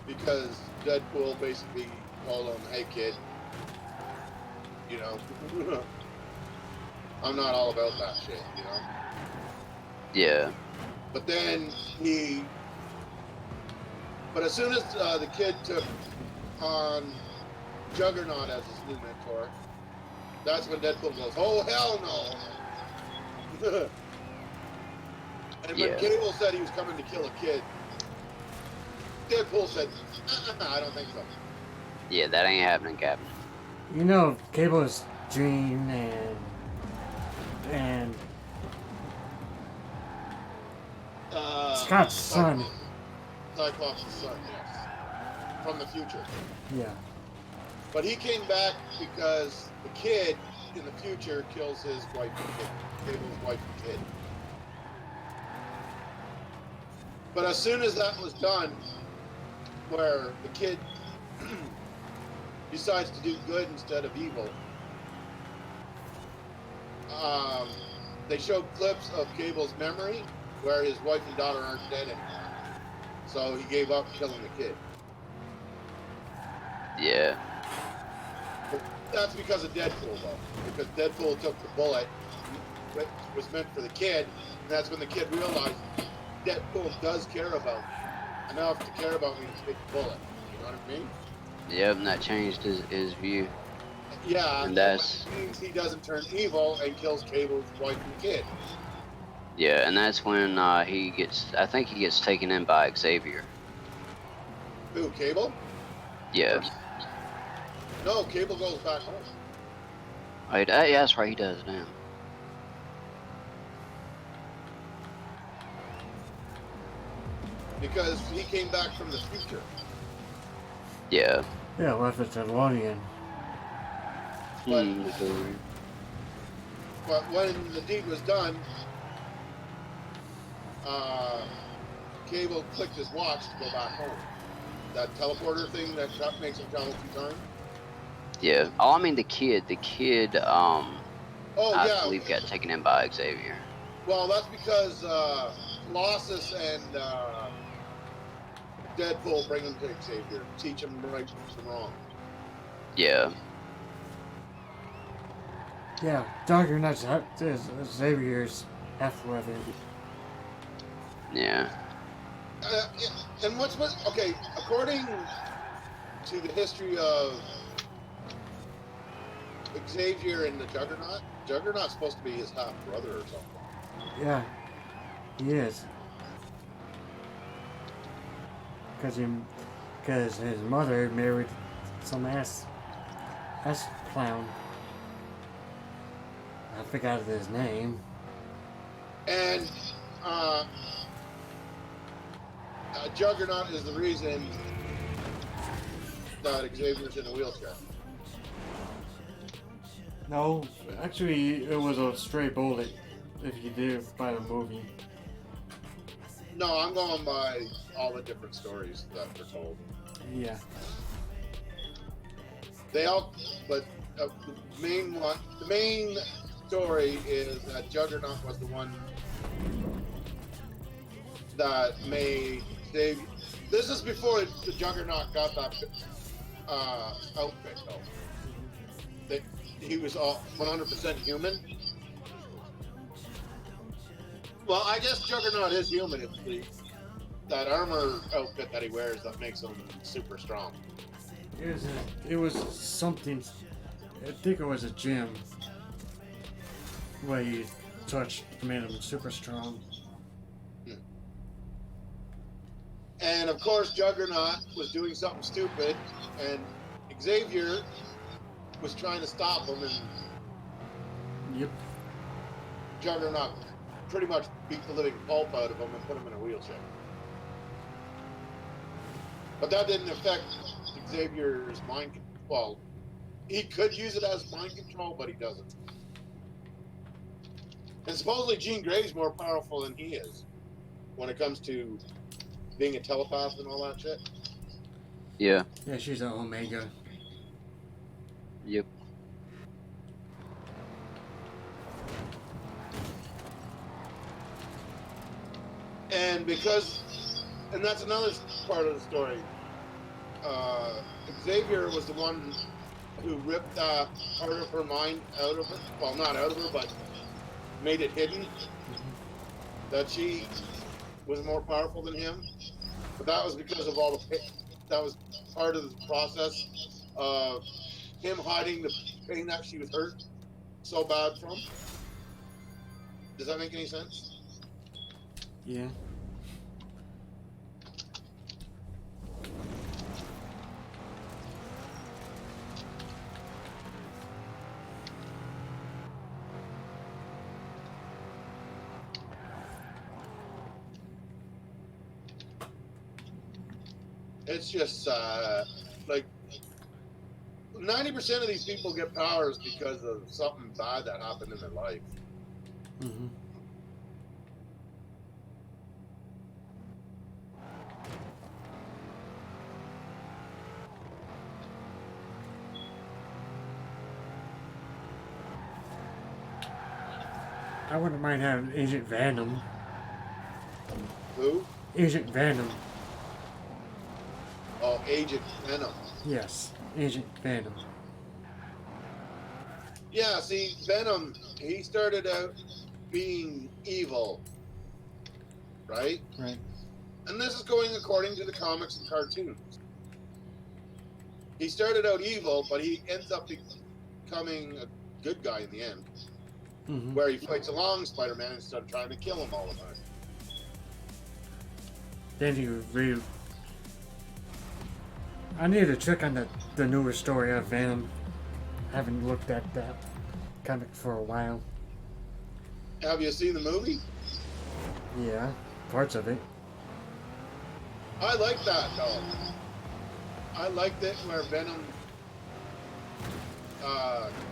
Because Deadpool basically told him, hey, kid, you know, I'm not all about that shit, you know? Yeah. But then but as soon as the kid took on Juggernaut as his new mentor, that's when Deadpool goes, oh, hell no. And when Yeah. Cable said he was coming to kill a kid, Deadpool said, I don't think so. Yeah, that ain't happening, Captain. You know, Cable's dream and Scott's son. Cyclops' son, yes. From the future. Yeah. But he came back because the kid in the future kills his wife and kid. Cable's wife and kid. But as soon as that was done, where the kid decides to do good instead of evil, they showed clips of Cable's memory where his wife and daughter aren't dead anymore. So he gave up killing the kid. Yeah. But that's because of Deadpool, though. Because Deadpool took the bullet, which was meant for the kid, and that's when the kid realized Deadpool does care about me. Enough to care about me to take the bullet. You know what I mean? Yep, and that changed his view. Yeah, And that's... That means he doesn't turn evil and kills Cable's wife and kid. Yeah, and that's when he gets... I think he gets taken in by Xavier. Who, Cable? Yeah. No, Cable goes back home. Oh, yeah, that's right, he does now. Because he came back from the future. Yeah. Yeah, left it to DeLorean. But, Hmm. but when the deed was done, Cable clicked his watch to go back home. That teleporter thing that makes him travel through time. Yeah. Oh, I mean the kid. The kid, Oh, I yeah. believe got taken in by Xavier. Well, that's because Colossus and Deadpool bring him to Xavier, teach him right from wrong. Yeah. Yeah, Juggernaut's Xavier's half-brother. Yeah. Yeah, and what's okay? According to the history of Xavier and the Juggernaut, Juggernaut's supposed to be his half brother or something. Yeah, he is. Because his mother married some ass clown. I forgot his name. And Juggernaut is the reason that Xavier's in a wheelchair. No, actually, it was a stray bullet. If you do by the movie. No, I'm going by all the different stories that were told. Yeah. But the main story is that Juggernaut was the one that made Xavier. This is before the Juggernaut got that outfit, though. That he was all 100% human. Well, I guess Juggernaut is human. It's that armor outfit that he wears that makes him super strong. It was something. I think it was a gym where you touched made him super strong. And of course, Juggernaut was doing something stupid, and Xavier was trying to stop him, and Yep. Juggernaut pretty much beat the living pulp out of him and put him in a wheelchair. But that didn't affect Xavier's mind control. Well, he could use it as mind control, but he doesn't. And supposedly Jean Grey's more powerful than he is when it comes to being a telepath and all that shit. Yeah. Yeah, she's an Omega. Yep. And that's another part of the story. Xavier was the one who ripped part of her mind out of her. Well, not out of her, but made it hidden. That she was more powerful than him. But that was because of all the that was part of the process of him hiding the pain that she was hurt so bad from. Does that make any sense? Yeah. It's just like 90% of these people get powers because of something bad that happened in their life. Mm-hmm. I wouldn't mind having Agent Venom. Who? Agent Venom. Oh, Agent Venom. Yes, Agent Venom. Yeah, see, Venom, he started out being evil, right? Right. And this is going according to the comics and cartoons. He started out evil, but he ends up becoming a good guy in the end, Mm-hmm. where he fights along Spider-Man instead of trying to kill him all the time. Then you read. I need to check on the newer story of Venom. I haven't looked at that comic for a while. Have you seen the movie? Yeah, parts of it. I like that, though. I liked it where Venom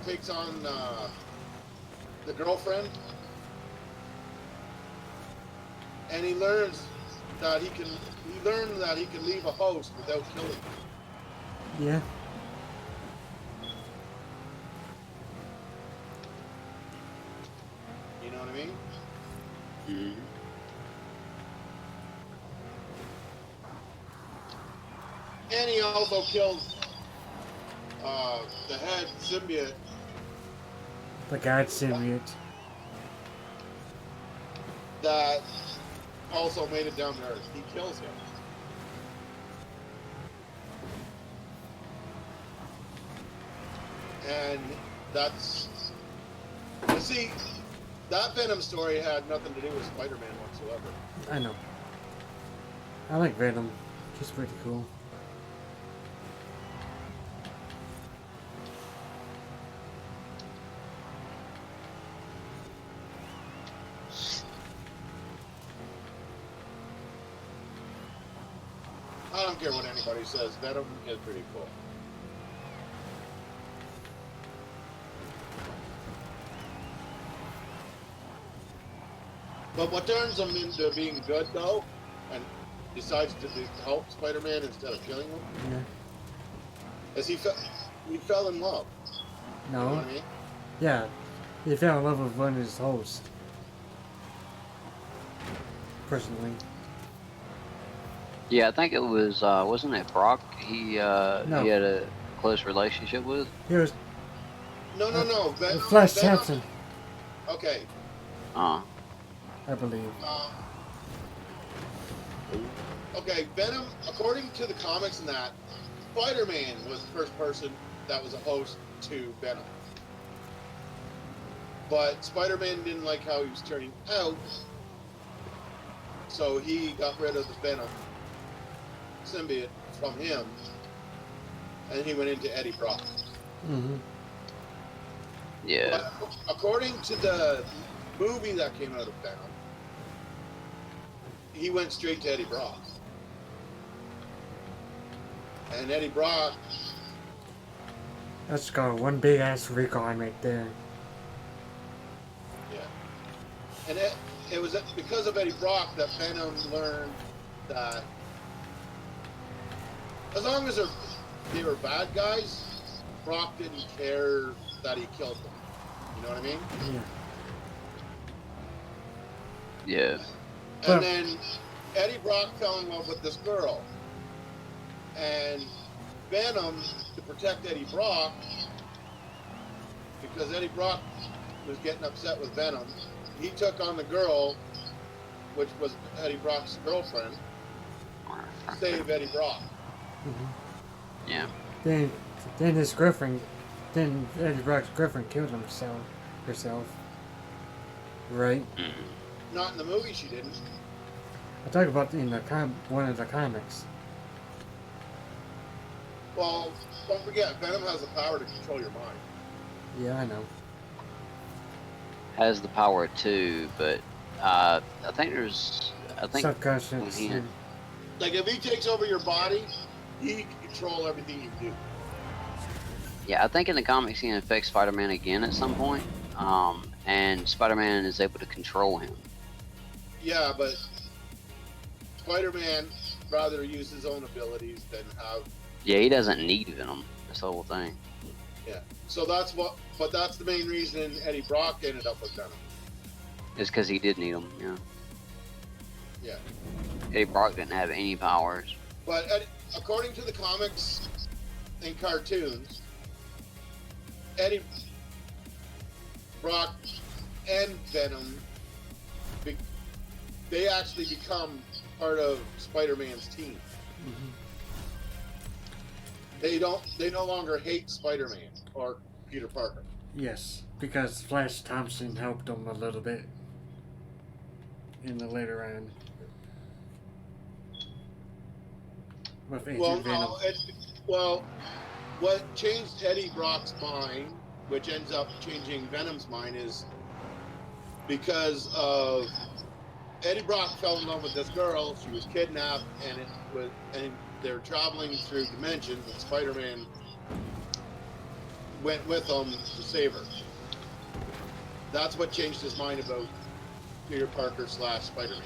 takes on the girlfriend, and he learns that he can leave a host without killing him. Yeah. You know what I mean? Mm-hmm. And he also kills the head symbiote. The God symbiote. That also made it down to Earth. He kills him. And that's... You see, that Venom story had nothing to do with Spider-Man whatsoever. I know. I like Venom. She's pretty cool. I don't care what anybody says. Venom is pretty cool. But what turns him into being good, though, and decides to help Spider-Man instead of killing him, Yeah. is he fell in love. No. You know what I mean? Yeah. He fell in love with one of his hosts. Personally. Yeah, I think it was, wasn't it Brock he had a close relationship with? He was No. Flash Venom- Thompson, Okay. I believe. Okay, Venom, according to the comics and that, Spider-Man was the first person that was a host to Venom. But Spider-Man didn't like how he was turning out, so he got rid of the Venom symbiote from him, and he went into Eddie Brock. Mm-hmm. Yeah. But according to the movie that came out of Venom, he went straight to Eddie Brock. And Eddie Brock, That's got one big ass recon right there. yeah. And it was because of Eddie Brock that Venom learned that as long as they were bad guys, Brock didn't care that he killed them. You know what I mean? Yeah. Yeah. And then Eddie Brock fell in love with this girl. And Venom, to protect Eddie Brock, because Eddie Brock was getting upset with Venom, he took on the girl, which was Eddie Brock's girlfriend, to save Eddie Brock. Mm-hmm. Yeah. Then his girlfriend, then Eddie Brock's girlfriend killed herself. Right? Not in the movie, she didn't. I talk about in the one of the comics. Well, don't forget, Venom has the power to control your mind. Yeah, I know. Has the power too, but I think Subconscious. when he- and- Like, if he takes over your body, he can control everything you do. yeah, I think in the comics he infects Spider-Man again at some point, and Spider-Man is able to control him. Yeah, but Spider-Man rather use his own abilities than have. Yeah, he doesn't need Venom. That's the whole thing. Yeah. So that's the main reason Eddie Brock ended up with Venom. It's because he did need him. Yeah. Yeah. Eddie Brock didn't have any powers. But according to the comics and cartoons, Eddie Brock and Venom, they actually become part of Spider-Man's team. Mhm. They no longer hate Spider-Man or Peter Parker. Yes, because Flash Thompson helped him a little bit in the later on. With Agent Venom. What changed Eddie Brock's mind, which ends up changing Venom's mind, is because of Eddie Brock fell in love with this girl. She was kidnapped, and they're traveling through dimensions, and Spider-Man went with them to save her. That's what changed his mind about Peter Parker / Spider-Man.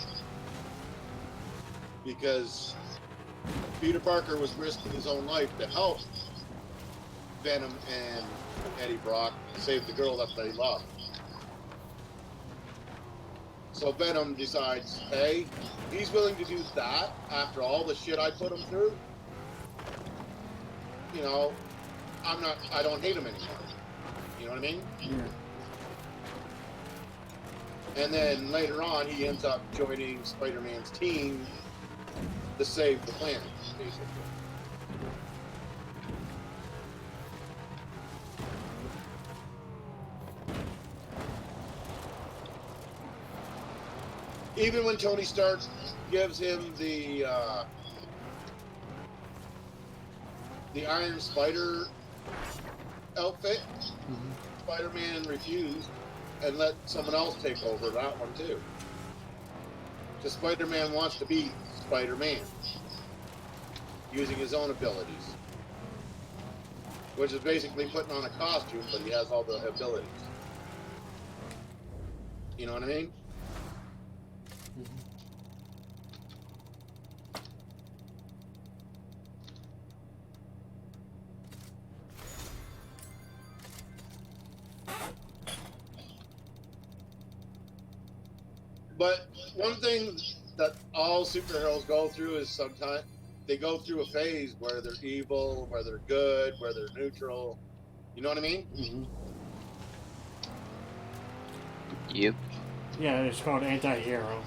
Because Peter Parker was risking his own life to help Venom and Eddie Brock save the girl that they love. So Venom decides, hey, he's willing to do that after all the shit I put him through. You know, I don't hate him anymore. You know what I mean? Yeah. And then later on, he ends up joining Spider-Man's team to save the planet, basically. Even when Tony Stark gives him the Iron Spider outfit, Spider-Man refused and let someone else take over that one too. Because Spider-Man wants to be Spider-Man, using his own abilities, which is basically putting on a costume, but he has all the abilities. You know what I mean? But one thing that all superheroes go through is sometimes they go through a phase where they're evil, where they're good, where they're neutral. You know what I mean? Mm-hmm. Yep. Yeah, it's called anti-hero.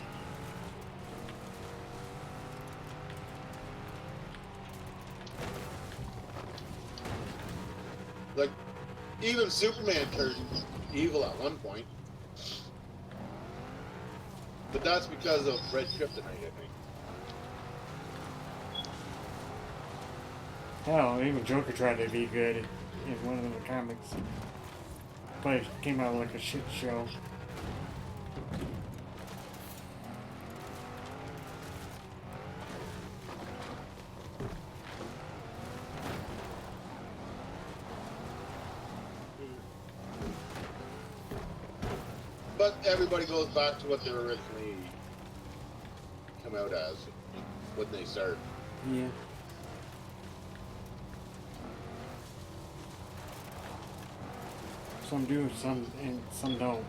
Like, even Superman turned evil at one point. But that's because of red kryptonite, I think. Hell, even Joker tried to be good in one of the comics. But it came out like a shit show. But everybody goes back to what they originally come out as when they start. Yeah. Some do, some don't.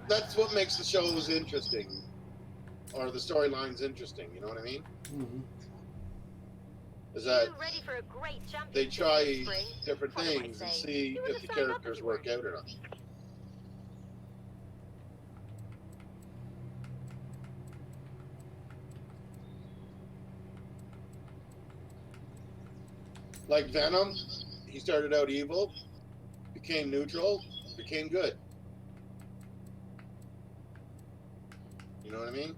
That's what makes the shows interesting, or the storylines interesting. You know what I mean? Mm-hmm. Is that You ready for a great they championship try this spring? different What am I things and saying? see You if would've the signed up if characters you work weren't. out or not. Like Venom, he started out evil, became neutral, became good. You know what I mean?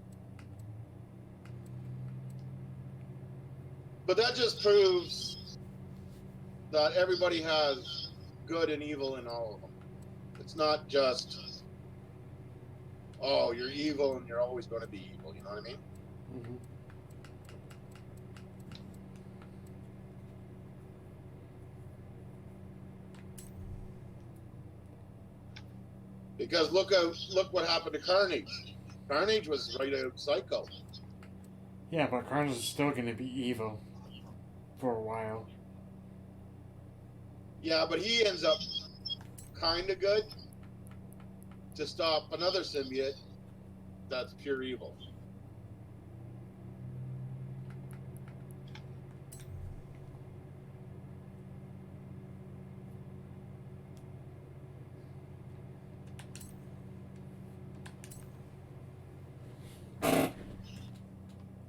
But that just proves that everybody has good and evil in all of them. It's not just, oh, you're evil and you're always going to be evil. You know what I mean? Mm-hmm. Because look what happened to Carnage. Carnage was right out psycho. Yeah, but Carnage is still going to be evil for a while. Yeah, but he ends up kind of good to stop another symbiote that's pure evil.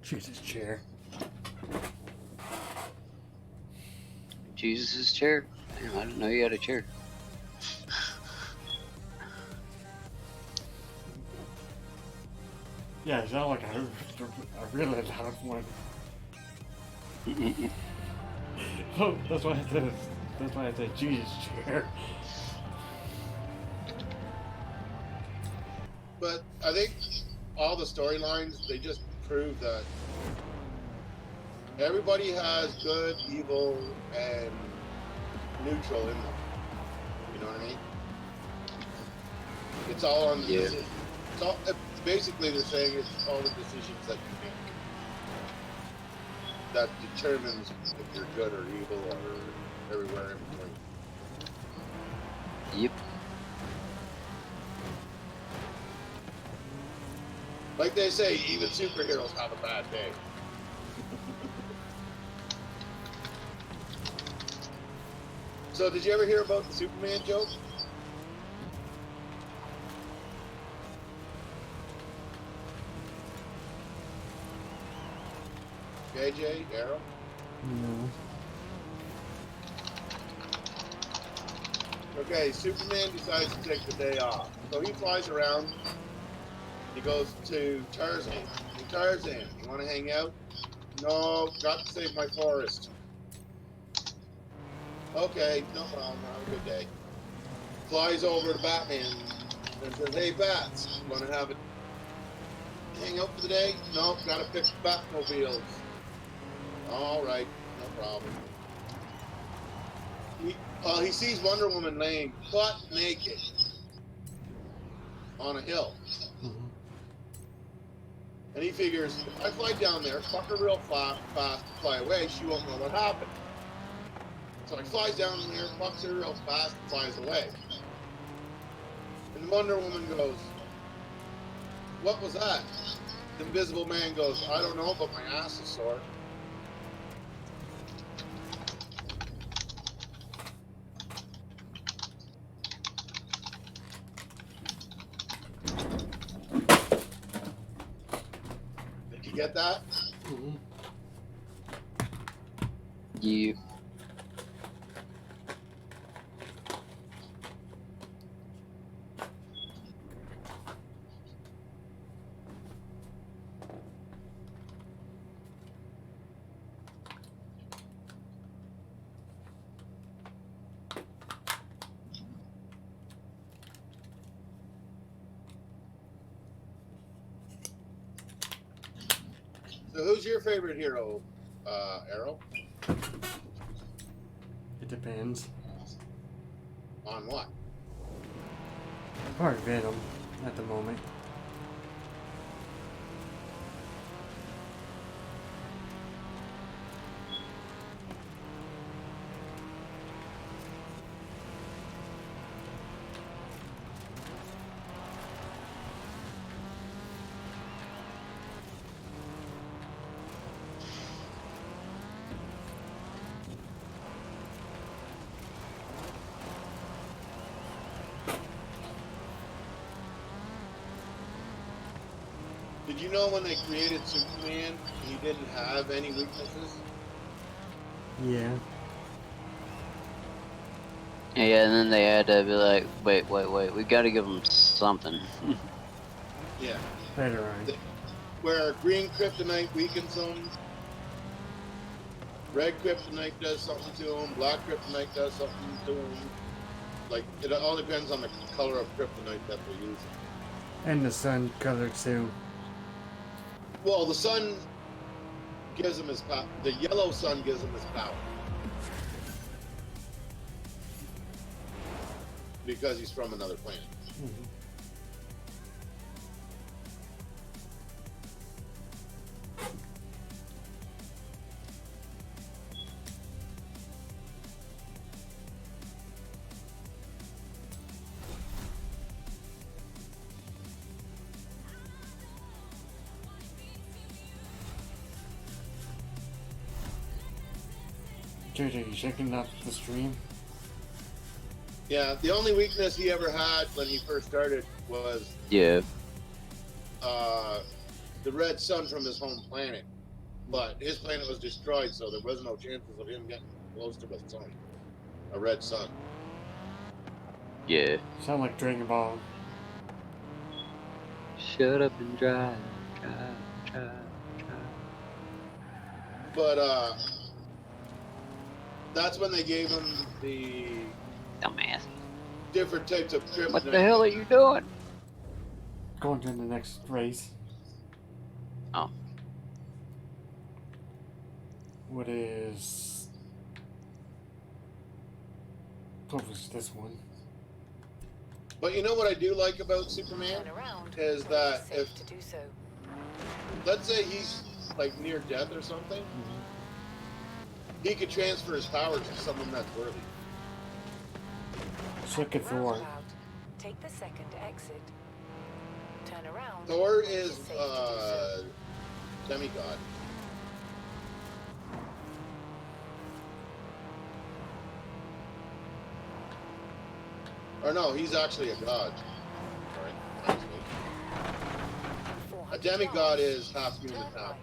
Jesus, chair. Jesus' chair? Damn, I didn't know you had a chair. Yeah, it sounded like a really loud one. Oh, that's why I said Jesus chair. But I think all the storylines, they just prove that everybody has good, evil, and neutral in them. You know what I mean? It's all on the decision. It's all, basically, they're saying it's all the decisions that you make that determines if you're good or evil or everywhere in between. Yep. Like they say, even superheroes have a bad day. So, did you ever hear about the Superman joke? JJ, Arrow? No. Okay, Superman decides to take the day off. So he flies around. He goes to Tarzan. Hey, Tarzan, you want to hang out? No, got to save my forest. Okay, no problem. Have a good day. Flies over to Batman and says, hey, Bats, you want to have a hang out for the day? No, got to pick Batmobiles. All right, no problem. He sees Wonder Woman laying butt naked on a hill. Mm-hmm. And he figures, if I fly down there, fuck her real fast, fly away, she won't know what happened. So he flies down there, fucks her real fast, and flies away. And Wonder Woman goes, what was that? The Invisible Man goes, I don't know, but my ass is sore. Did you get that? Mm-hmm. Yep. So who's your favorite hero, Arrow? It depends. On what? Probably Venom at the moment. Did you know when they created Superman, he didn't have any weaknesses? Yeah. Yeah, and then they had to be like, wait, we gotta give him something. Yeah. Later on. Where green kryptonite weakens him, red kryptonite does something to him, black kryptonite does something to him. Like, it all depends on the color of kryptonite that they're using. And the sun color too. Well, the sun gives him his power. The yellow sun gives him his power. Because he's from another planet. Mm-hmm. JJ, you checking out the stream? Yeah, the only weakness he ever had when he first started was Yeah. the red sun from his home planet. But his planet was destroyed, so there was no chances of him getting close to a sun, a red sun. Yeah. Sound like Dragon Ball. Shut up and drive. But that's when they gave him the Dumbass. different types of kryptonite. What the hell are you doing? Going to the next race. Oh. What is... What was this one? But you know what I do like about Superman? Is that if, let's say he's like near death or something, he could transfer his powers to someone that's worthy. Look at Thor. Take the second exit. Turn around. Thor is demigod. Or no, he's actually a god. Sorry. A demigod is half human, half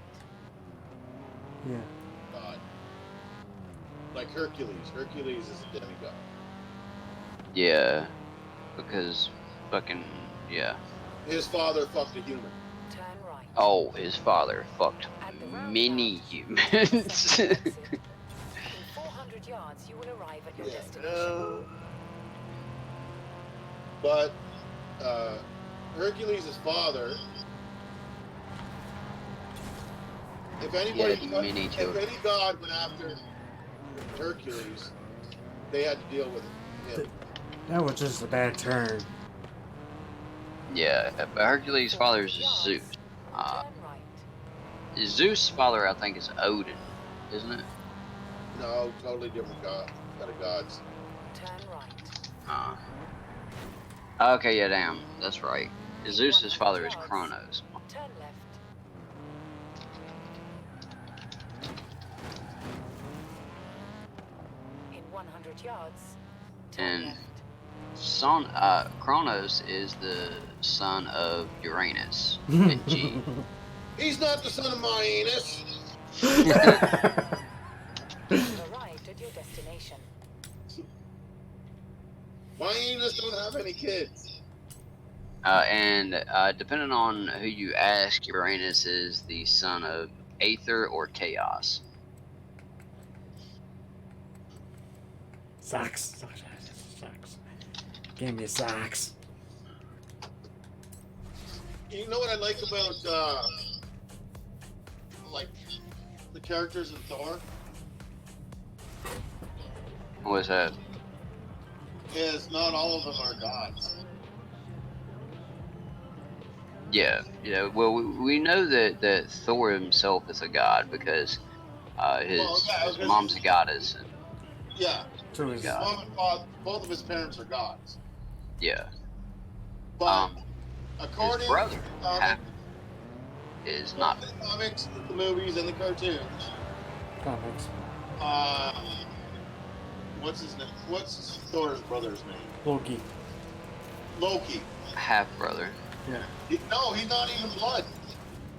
Yeah. god. Like Hercules. Hercules is a demigod. Yeah. Because fucking, yeah. His father fucked a human. Turn right. Oh, his father fucked many humans. In 400 yards, you will arrive at your destination. But Hercules' father, if anybody, many if children. any god went after Hercules, they had to deal with him. That was just a bad turn. Yeah, but Hercules' father is Zeus. Turn right. Zeus' father, I think, is Odin, isn't it? No, totally different god, set of gods. Turn right. Okay, yeah, damn, that's right. Zeus' father is Kronos. Turn left. In 100 yards, turn And left. Kronos is the son of Uranus and G. He's not the son of Maenus. You've arrived at your destination. Maenus don't have any kids. And depending on who you ask, Uranus is the son of Aether or Chaos. Socks. Socks. Give me socks. You know what I like about like the characters in Thor What's that? is not all of them are gods. Yeah, yeah. Well, we know that Thor himself is a god because his, Well, yeah, his because mom's a goddess. And, Yeah, So his is God. mom and father, both of his parents are gods. yeah. But His according brother to the comic, is well, not. the comics, the movies, and the cartoons, comics. what's his name? What's Thor's brother's name? Loki. Loki. Half brother. Yeah. No, he's not even blood.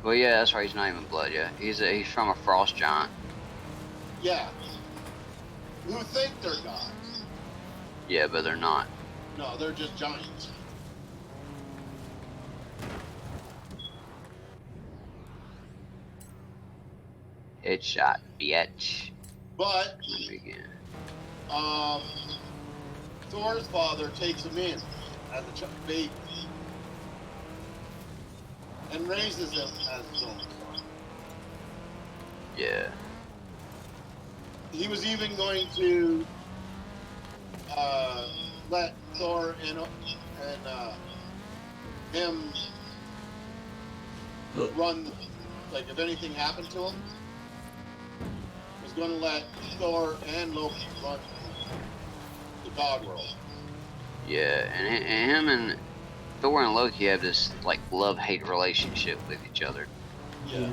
Well, yeah, that's right. He's not even blood. Yeah, he's from a frost giant. Yeah. Who think they're gods? Yeah, but they're not. No, they're just giants. Headshot, bitch. But Let me begin. Thor's father takes him in as a baby and raises him as his own son. Yeah. He was even going to let Thor and him run, like if anything happened to him, was going to let Thor and Loki run the God world. Yeah, and him and Thor and Loki have this like love-hate relationship with each other. Yeah.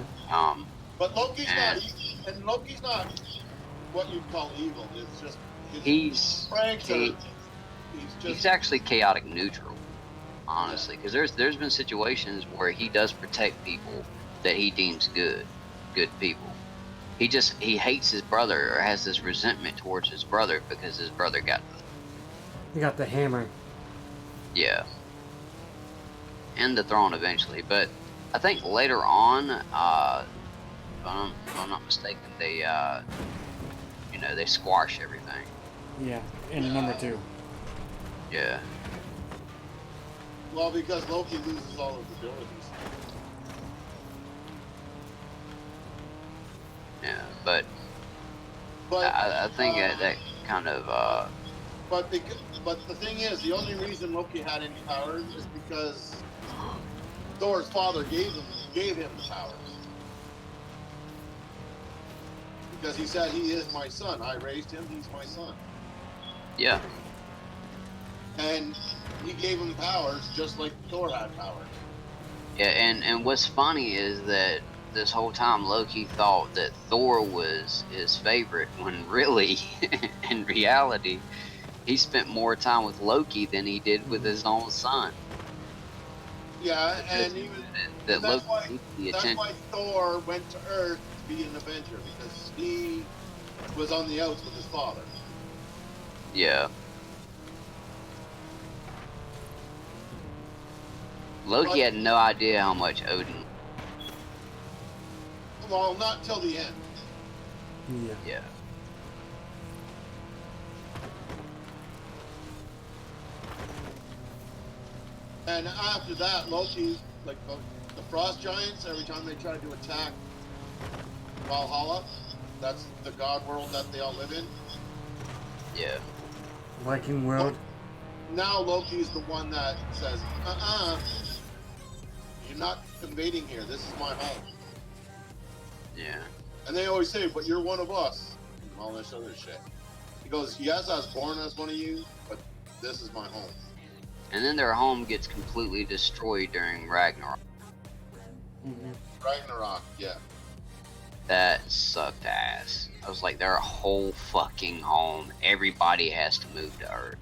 But Loki's and not, and Loki's not what you'd call evil. It's just he's pranks he, are. he's actually chaotic neutral, honestly, because there's been situations where he does protect people that he deems good people. He hates his brother or has this resentment towards his brother because his brother got He got the hammer. yeah, and the throne eventually. But I think later on, if I'm not mistaken, they they squash everything. Yeah. And number 2. Yeah. Well, because Loki loses all his abilities. Yeah, but But I think that kind of but the thing is, the only reason Loki had any powers is because Thor's father gave him the powers. Because he said, he is my son. I raised him. He's my son. yeah. And he gave him powers just like Thor had powers. Yeah, and what's funny is that this whole time Loki thought that Thor was his favorite when really, in reality, he spent more time with Loki than he did with his own son. Yeah, Because and even that that's Loki why needs the that's attention. why Thor went to Earth to be an Avenger, because he was on the outs with his father. Yeah. Loki had no idea how much Odin. Well, not till the end. Yeah. Yeah. And after that, Loki, like the frost giants, every time they tried to attack Valhalla, that's the god world that they all live in. Yeah. Viking world. Now Loki's the one that says, you're not invading here. This is my home. Yeah. And they always say, but you're one of us. And all this other shit. He goes, yes, I was born as one of you, but this is my home. And then their home gets completely destroyed during Ragnarok. Ragnarok, yeah. That sucked ass. I was like, their whole fucking home, everybody has to move to Earth.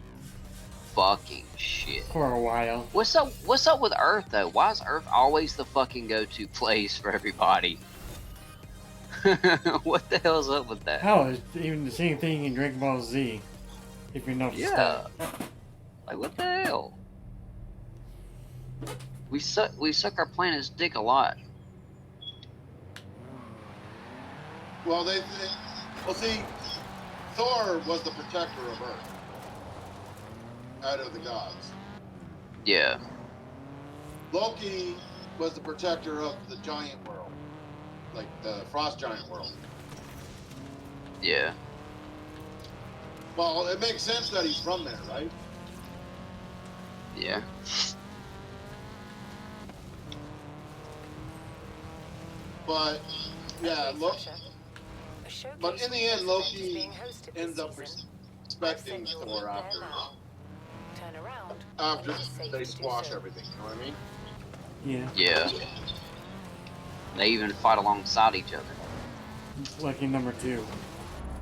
Fucking shit. For a while. What's up with Earth though? Why is Earth always the fucking go-to place for everybody? What the hell's up with that? Hell, it's even the same thing in Dragon Ball Z. If you notice Yeah. that. Like what the hell? We suck our planet's dick a lot. Well, see, Thor was the protector of Earth out of the gods. Yeah. Loki was the protector of the giant world, like the frost giant world. Yeah. Well, it makes sense that he's from there, right? Yeah. But yeah, Okay, look. Sasha. A showcase But in the event end, is Loki being hosted ends this up season. respecting I've sent your Thor link after there now. Turn around after when it is safe they to do squash so. everything. You know what I mean? Yeah. Yeah. They even fight alongside each other. Lucky number 2.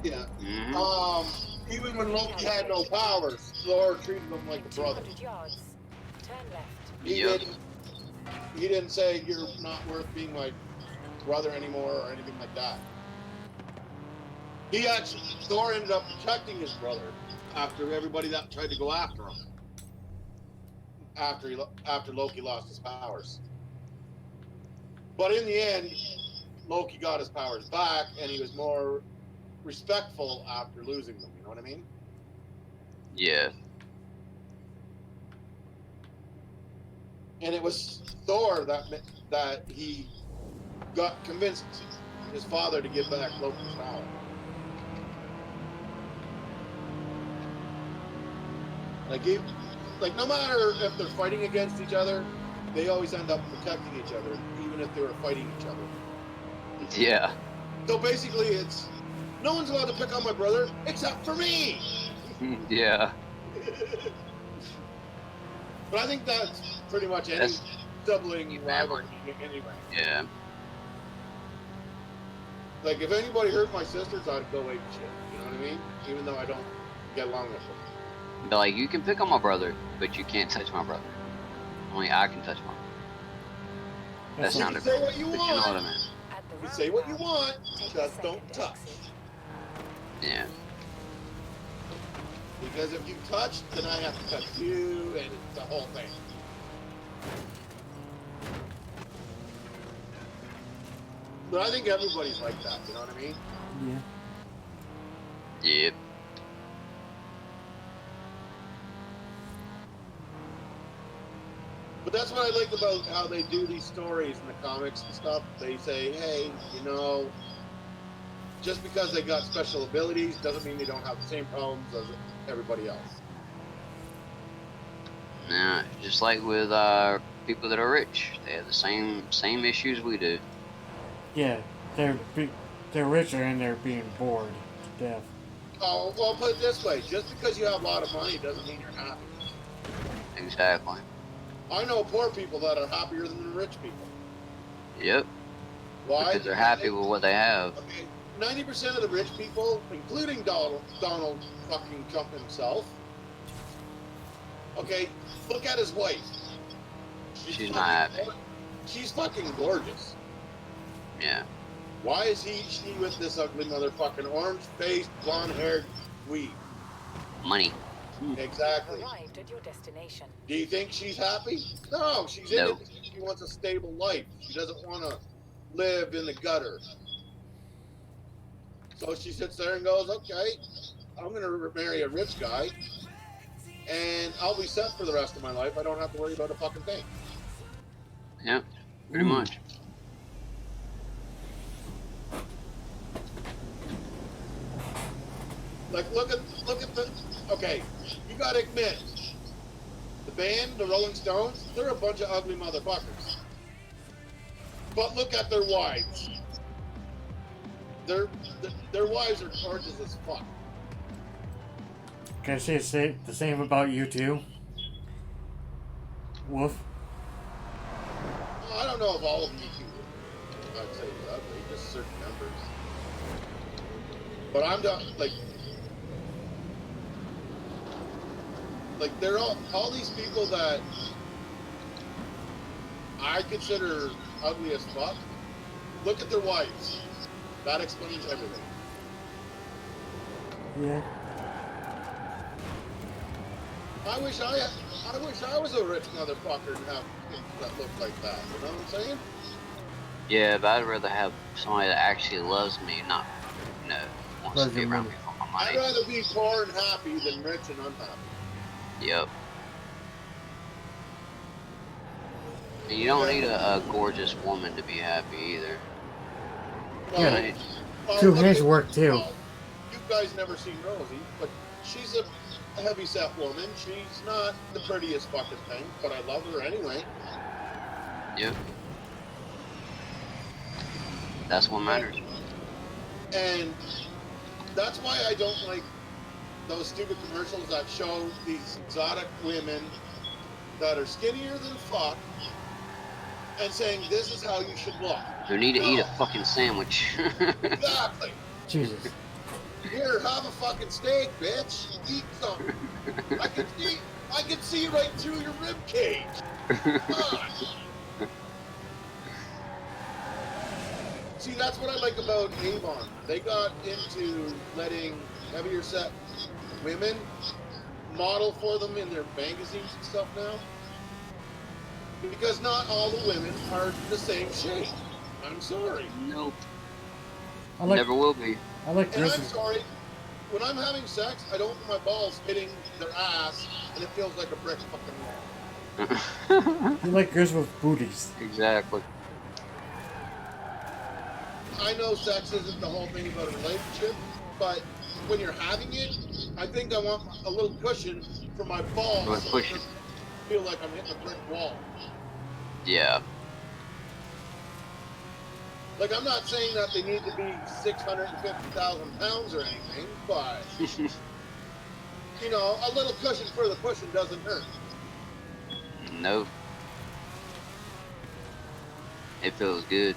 Yeah. Hmm. Even when Loki had no powers, Thor treated him like In a brother. 200 yards, turn left. He Yep. didn't say you're not worth being my brother anymore or anything like that. Thor ended up protecting his brother after everybody that tried to go after him. After Loki lost his powers. But in the end, Loki got his powers back, and he was more respectful after losing them. You know what I mean? Yeah. And it was Thor that he got convinced his father to give back Loki's power. Like no matter if they're fighting against each other, they always end up protecting each other, even if they were fighting each other. Yeah. So basically, it's no one's allowed to pick on my brother except for me. Yeah. But I think that's pretty much any That's sibling rivalry anyway. yeah. Like if anybody hurt my sisters, I'd go ape shit. You know what I mean? Even though I don't get along with them. They're like, you can pick on my brother, but you can't touch my brother. Only I can touch my brother. That That's You can sounded say wrong, what you but you know what I want. mean. At the You say what you roundabout, want, take the just second don't touch. exit. Yeah. Because if you touch, then I have to touch you, and it's the whole thing. But I think everybody's like that. You know what I mean? Yeah. Yep. But that's what I like about how they do these stories in the comics and stuff. They say, hey, you know, just because they got special abilities doesn't mean they don't have the same problems as everybody else. Yeah. Just like with people that are rich, they have the same issues we do. Yeah. They're richer and they're being bored to death. Oh, well, put it this way. Just because you have a lot of money doesn't mean you're happy. Exactly. I know poor people that are happier than the rich people. Yep. Why? Because they're happy with what they have. Okay, 90% of the rich people, including Donald fucking Trump himself, okay, look at his wife. She's not happy. She's fucking gorgeous. Yeah. Why is she with this ugly motherfucking orange-faced, blonde-haired weeb? Money. Exactly. Arrived at your destination. Do you think she's happy? No, she's in No. it because she wants a stable life. She doesn't want to live in the gutter. So she sits there and goes, okay, I'm going to marry a rich guy, and I'll be set for the rest of my life. I don't have to worry about a fucking thing. Yep. Pretty much. Like, look at the, okay, you got to admit, the band, the Rolling Stones, they're a bunch of ugly motherfuckers. But look at their wives. Their wives are gorgeous as fuck. Can I say the same about you too? Wolf? Well, I don't know if all of you two I'd say they're ugly, just certain numbers. But I'm not, like they're all these people that I consider ugly as fuck. Look at their wives. That explains everything. Yeah. I wish I was a rich motherfucker and have kids that look like that. You know what I'm saying? Yeah, but I'd rather have somebody that actually loves me, not, wants Loves to be your around money. me for my I'd money. rather be poor and happy than rich and unhappy. Yep. And you don't need a gorgeous woman to be happy either. Yeah. Right? Two look hands at- work too. guys never seen Rosie, but she's a heavy-set woman. She's not the prettiest fucking thing, but I love her anyway. Yep. That's what matters. And that's why I don't like those stupid commercials that show these exotic women that are skinnier than fuck and saying this is how you should look. Who need to No. eat a fucking sandwich. Exactly. Jesus. Here, have a fucking steak, bitch. Eat something. I can see right through your rib cage. God. See, that's what I like about Avon. They got into letting heavier set women model for them in their magazines and stuff now. Because not all the women are the same shape. I'm sorry. Nope. I like, Never will be. I like And I'm girls. sorry. When I'm having sex, I don't want my balls hitting their ass and it feels like a brick fucking wall. You like girls with booties. Exactly. I know sex isn't the whole thing about a relationship, but when you're having it, I think I want a little cushion for my balls Little so it cushion. doesn't feel like I'm hitting a brick wall. Yeah. Like, I'm not saying that they need to be 650,000 pounds or anything, but, you know, a little cushion for the pushing doesn't hurt. Nope. It feels good.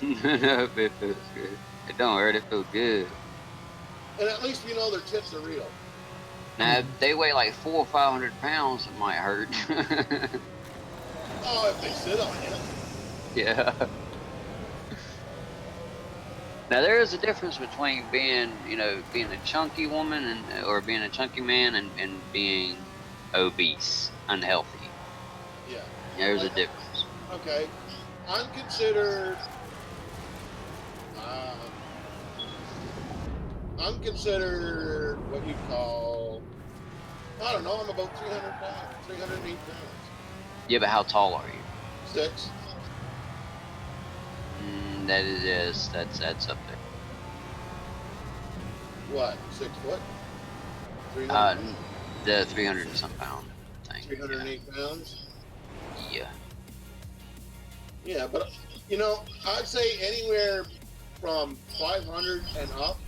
Nope, it feels good. It don't hurt, it feels good. And at least we know their tits are real. Now, if they weigh like 400 or 500 pounds, it might hurt. Oh, if they sit on you. Yeah. Now, there is a difference between being, you know, being a chunky woman and or being a chunky man and being obese, unhealthy. Yeah. There's a Like, difference. okay. I'm considered. I'm considered what you call. I don't know. I'm about 300 pounds, 308 pounds. Yeah, but how tall are you? 6. That is, yes, that's up there. What? 6 foot? 300, The 300 and some pound thing. 308 pounds. Yeah. Yeah, but you know, I'd say anywhere from 500 and up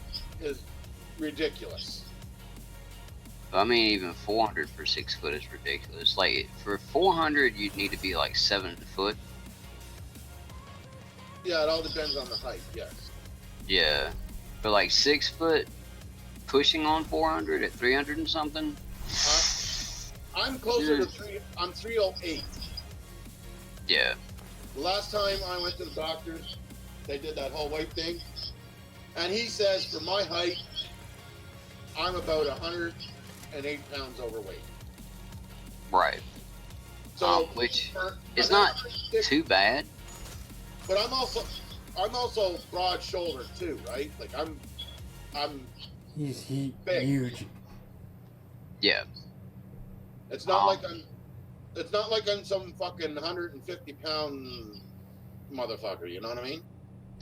is ridiculous. I mean, even 400 for 6 foot is ridiculous. Like, for 400, you'd need to be like 7 foot. Yeah, it all depends on the height. Yes. Yeah. But like 6 foot, pushing on 400 at 300 and something. I'm closer to 3. I'm 308. Yeah. The last time I went to the doctors, they did that whole weight thing, and he says for my height, I'm about 108 pounds overweight. Right. So, Which for is an not average dick- too bad. But I'm also broad-shouldered too, right? Like I'm He's Big. huge. Yeah. It's not like I'm some fucking 150-pound motherfucker. You know what I mean?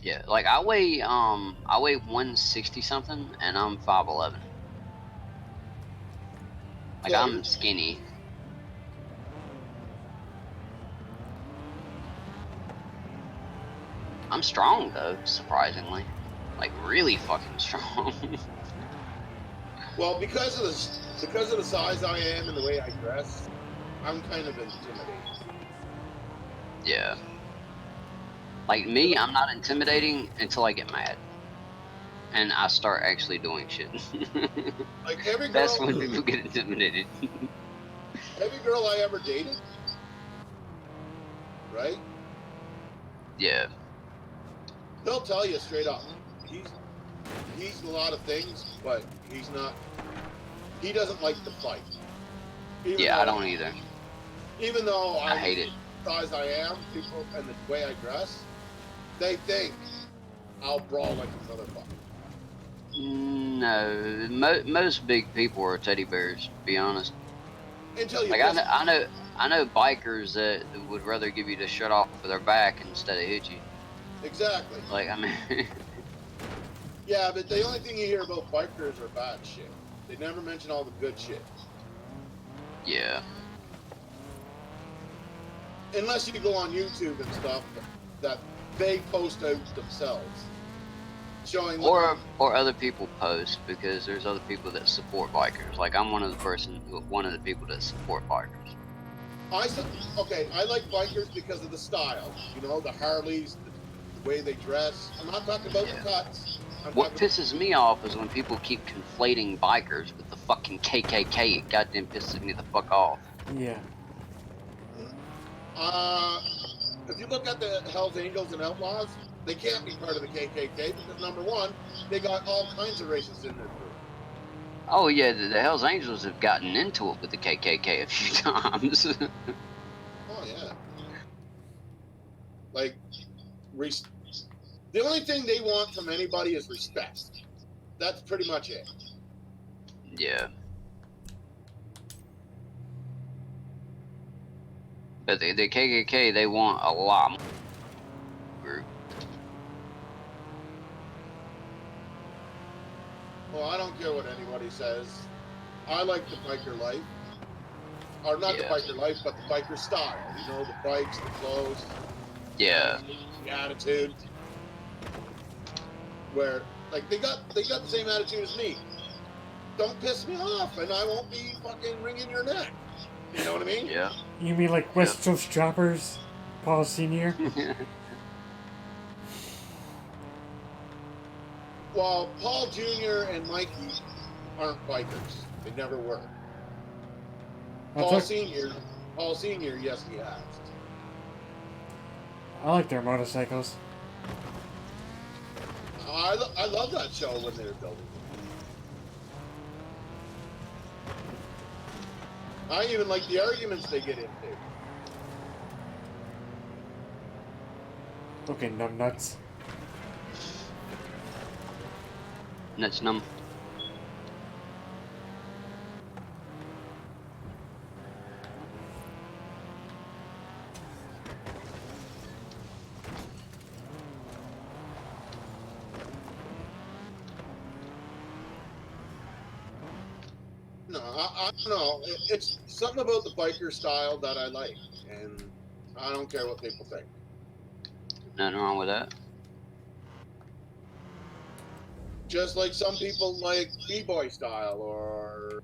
Yeah. Like, I weigh 160 something, and I'm 5'11". Like, Yeah, I'm you're- skinny. I'm strong though, surprisingly. Like, really fucking strong. Well, because of the size I am and the way I dress, I'm kind of intimidating. Yeah. Like me, I'm not intimidating until I get mad. And I start actually doing shit. Like every girl, That's when people get intimidated. every girl I ever dated, right? Yeah. They'll tell you straight up. He's a lot of things, but he's not. He doesn't like to fight. Even Yeah, I though- don't either. Even though I hate it. the size I am, people and the way I dress, they think I'll brawl like a motherfucker. No, most big people are teddy bears, to be honest. Until you Like, piss- I know bikers that would rather give you the shirt off of their back instead of hit you. exactly. Like, I mean, Yeah, but the only thing you hear about bikers are bad shit. They never mention all the good shit. Yeah. Unless you go on YouTube and stuff that they post out themselves. Showing Or other people post, because there's other people that support bikers. Like I'm one of the people that support bikers. I like bikers because of the style. You know, the Harleys, the way they dress. I'm not talking about the cuts. What pisses me off is when people keep conflating bikers with the fucking KKK. It goddamn pisses me the fuck off. Yeah. If you look at the Hells Angels and Outlaws, they can't be part of the KKK because number one, they got all kinds of racists in their group. Oh yeah, the Hells Angels have gotten into it with the KKK a few times. Oh yeah. Like, the only thing they want from anybody is respect. That's pretty much it. Yeah. But the KKK, they want a lot more group. Well, I don't care what anybody says. I like the biker life. Or not the biker life, but the biker style. You know, the bikes, the clothes. Yeah. The attitude. Where, like, they got the same attitude as me. Don't piss me off, and I won't be fucking wringing your neck. You know what I mean? Yeah. You mean like West Coast Choppers, Paul Sr.? Well, Paul Jr. and Mikey aren't bikers. They never were. Paul Sr., yes, he has. I like their motorcycles. I love that show when they were building it. I even like the arguments they get into. Okay, nuts. Nuts num. No, I don't know. It's something about the biker style that I like, and I don't care what people think. Nothing wrong with that. Just like some people like b-boy style, or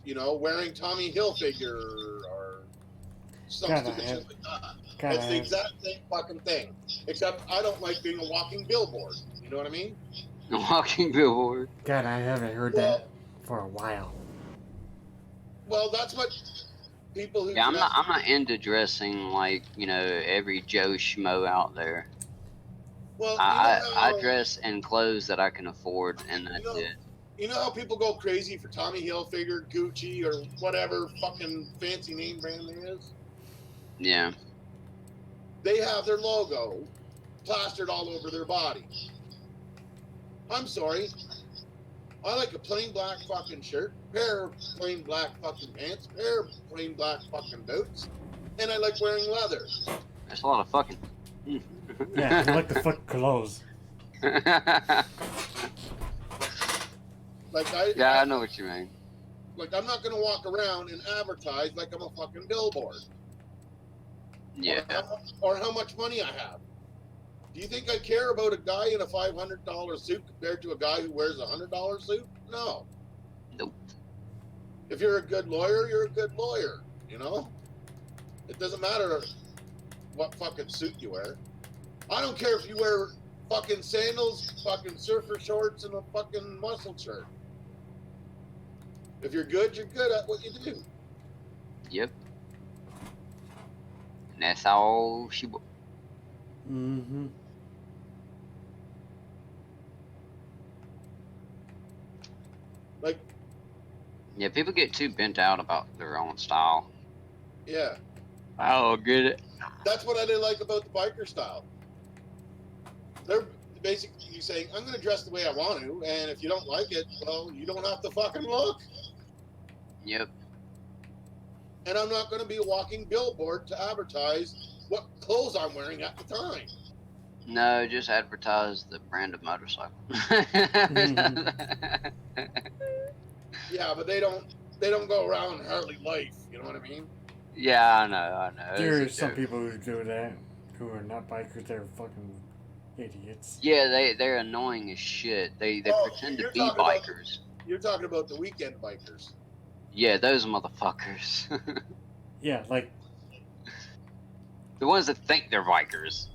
wearing Tommy Hilfiger, or some stupid shit like that. It's the exact same fucking thing, except I don't like being a walking billboard. You know what I mean? A walking billboard. God, I haven't heard that for a while. Well, that's what people who I'm not into dressing like every Joe Schmo out there. Well, I dress in clothes that I can afford, and that's it. You know how people go crazy for Tommy Hilfiger, Gucci, or whatever fucking fancy name brand there is? Yeah. They have their logo plastered all over their body. I'm sorry. I like a plain black fucking shirt, pair of plain black fucking pants, pair of plain black fucking boots, and I like wearing leather. That's a lot of fucking. Yeah, I like the fuck clothes. I know what you mean. Like, I'm not gonna walk around and advertise like I'm a fucking billboard. Yeah. Or how much money I have. Do you think I care about a guy in a $500 suit compared to a guy who wears a $100 suit? No. Nope. If you're a good lawyer, you're a good lawyer. It doesn't matter what fucking suit you wear. I don't care if you wear fucking sandals, fucking surfer shorts, and a fucking muscle shirt. If you're good at what you do. Yep. And that's all she. Mm-hmm. Like. Yeah, people get too bent out about their own style. Yeah. I'll get it. That's what I didn't like about the biker style. They're basically saying, I'm going to dress the way I want to, and if you don't like it, well, you don't have to fucking look. Yep. And I'm not going to be a walking billboard to advertise what clothes I'm wearing at the time. No, just advertise the brand of motorcycle. Yeah, but they don't go around Harley Life. You know what I mean? Yeah, I know. It's There a are some joke. people who do that who are not bikers. They're fucking idiots. Yeah, they're annoying as shit. They Oh, pretend to you're be talking about bikers. the weekend bikers. Yeah, those motherfuckers. Yeah, like The ones that think they're bikers.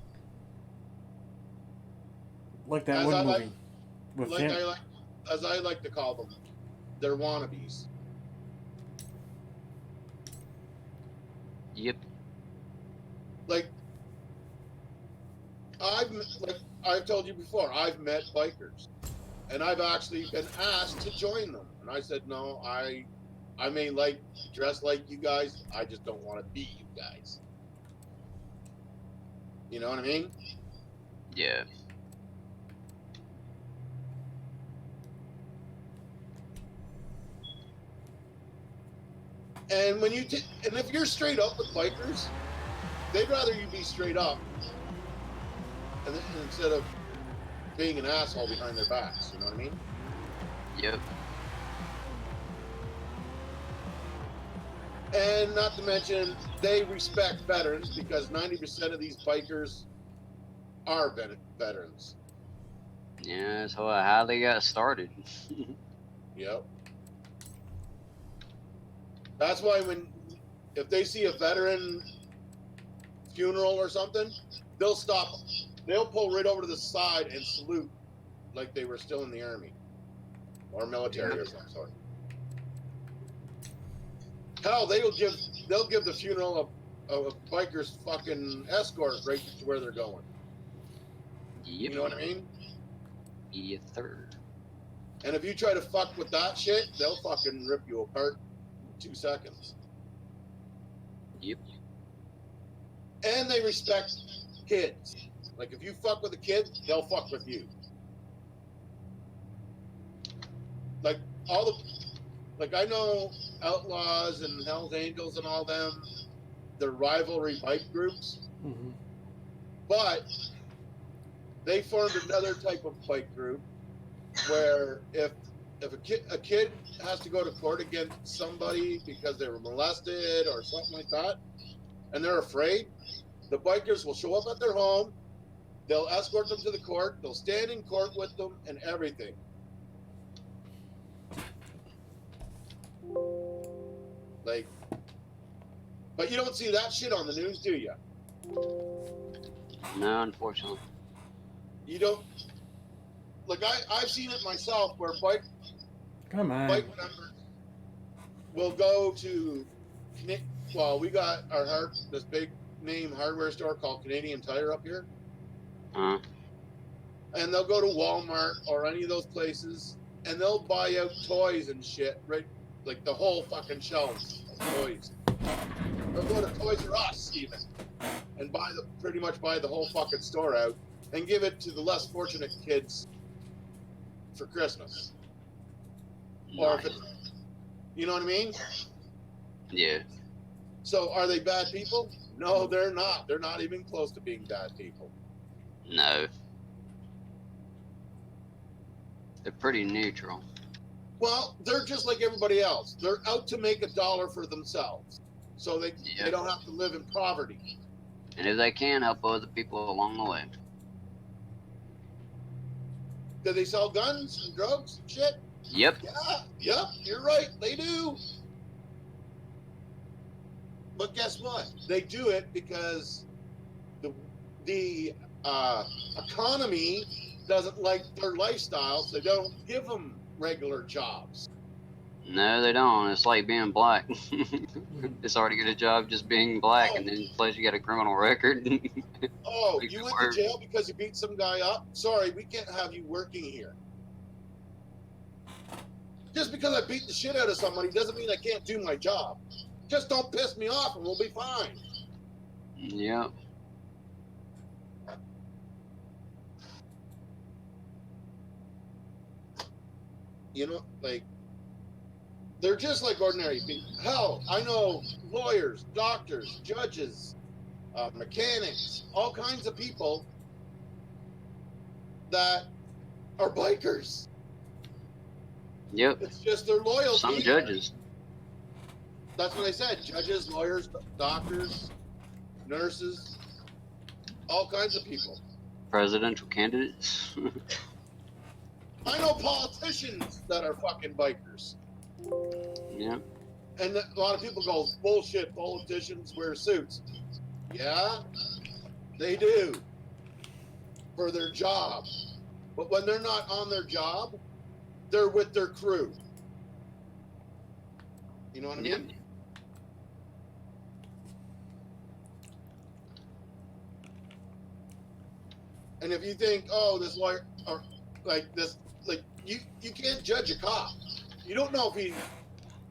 that As one I like, movie with like him. I like, as I like to call them, they're wannabes. Yep. Like I've told you before, I've met bikers, and I've actually been asked to join them, and I said no. I may like dress like you guys. I just don't want to be you guys. You know what I mean? Yeah. And when and if you're straight up with bikers, they'd rather you be straight up, and instead of being an asshole behind their backs. You know what I mean? Yep. And not to mention, they respect veterans because 90% of these bikers are veterans. Yeah, that's how they got started. Yep. That's why if they see a veteran funeral or something, they'll stop. They'll pull right over to the side and salute like they were still in the army or military or some sort. Hell, they'll give the funeral of a biker's fucking escort right to where they're going. Yep. You know what I mean? Yes, sir. And if you try to fuck with that shit, they'll fucking rip you apart in 2 seconds. Yep. And they respect kids. Like if you fuck with a kid, they'll fuck with you. Like I know Outlaws and Hell's Angels and all them, they're rivalry bike groups, Mm-hmm. but they formed another type of bike group where if a kid has to go to court against somebody because they were molested or something like that, and they're afraid, the bikers will show up at their home, they'll escort them to the court, they'll stand in court with them and everything. Like, but you don't see that shit on the news, do you? No, unfortunately. You don't. Like I've seen it myself where bike members will go to. Well, we got this big name hardware store called Canadian Tire up here, Uh, and they'll go to Walmart or any of those places, and they'll buy out toys and shit, right? Like the whole fucking shelves of toys. They'll go to Toys R Us even, and pretty much buy the whole fucking store out and give it to the less fortunate kids for Christmas. Or if nice. it's, you know what I mean? Yeah. So are they bad people? No, they're not. They're not even close to being bad people. No. They're pretty neutral. Well, they're just like everybody else. They're out to make $1 for themselves. So they don't have to live in poverty. And if they can, help other people along the way. Do they sell guns and drugs and shit? Yep. Yeah, you're right. They do. But guess what? They do it because the economy doesn't like their lifestyle, so they don't give them regular jobs. No, they don't. It's like being black. It's hard to get a job just being black, and then plus you got a criminal record. Oh, you went to jail because you beat some guy up? Sorry, we can't have you working here. Just because I beat the shit out of somebody doesn't mean I can't do my job. Just don't piss me off and we'll be fine. Yep. You know, like, they're just like ordinary people. Hell, I know lawyers, doctors, judges, mechanics, all kinds of people that are bikers. Yep. It's just their loyalty. Some judges. That's what I said. Judges, lawyers, doctors, nurses, all kinds of people. Presidential candidates. I know politicians that are fucking bikers. Yeah. And a lot of people go, bullshit, politicians wear suits. Yeah, they do. For their job. But when they're not on their job, they're with their crew. You know what I mean? Yep. And if you think, oh, this lawyer, or like this, like you can't judge a cop. You don't know if he's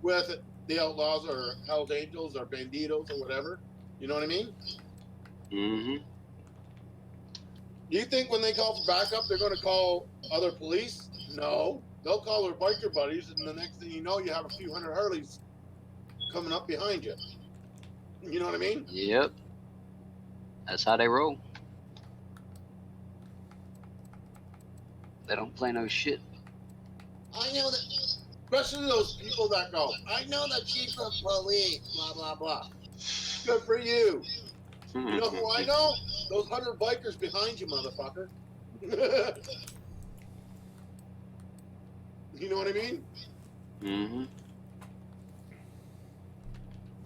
with the outlaws or Hell's Angels or Banditos or whatever. You know what I mean? Mm-hmm. Do you think when they call for backup, they're going to call other police? No. They'll call their biker buddies, and the next thing you know, you have a few hundred Harleys coming up behind you. You know what I mean? Yep. That's how they roll. They don't play no shit. I know that, especially those people that go, I know the chief of police, blah, blah, blah. Good for you. You know who I know? Those 100 bikers behind you, motherfucker. You know what I mean? Mm-hmm.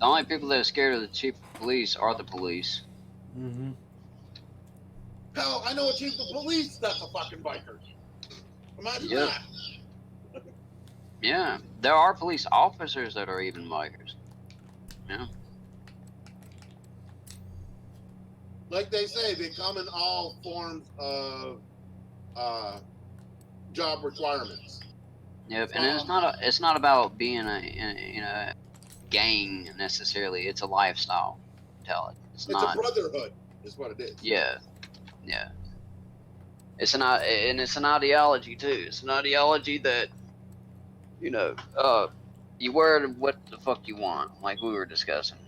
The only people that are scared of the chief of police are the police. Mm-hmm. Hell, I know a chief of police that's a fucking biker. Imagine Yep. that. Yeah. There are police officers that are even bikers. Yeah. Like they say, they come in all forms of job requirements. Yep. And it's not about being a gang necessarily. It's a lifestyle. Tell it. It's It's not. a brotherhood, is what it is. Yeah. Yeah. It's an ideology too. It's an ideology that, you wear what the fuck you want, like we were discussing.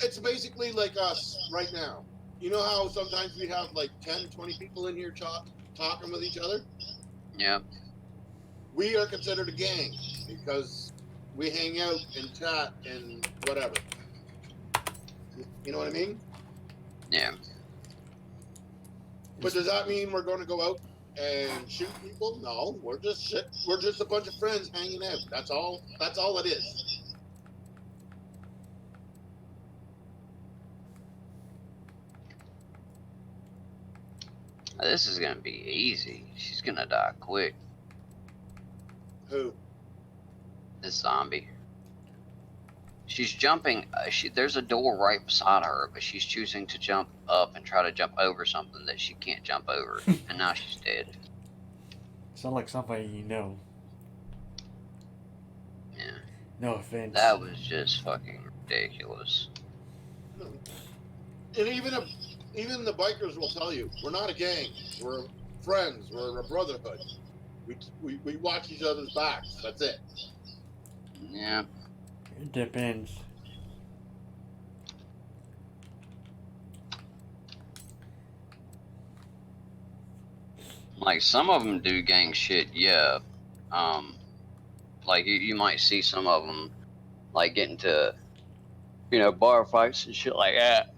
It's basically like us right now. You know how sometimes we have like 10, 20 people in here talking with each other? Yeah. We are considered a gang because we hang out and chat and whatever. You know what I mean? Yeah. But does that mean we're going to go out and shoot people? No, we're just a bunch of friends hanging out. That's all it is. This is gonna be easy. She's gonna die quick. Who? This zombie. She's jumping. There's a door right beside her, but she's choosing to jump up and try to jump over something that she can't jump over, and now she's dead. Sound like somebody you know. Yeah. No offense. That was just fucking ridiculous. And even the bikers will tell you, we're not a gang. We're friends. We're a brotherhood. We watch each other's backs. That's it. Yeah. It depends. Like some of them do gang shit, yeah. Like you might see some of them like get into, bar fights and shit like that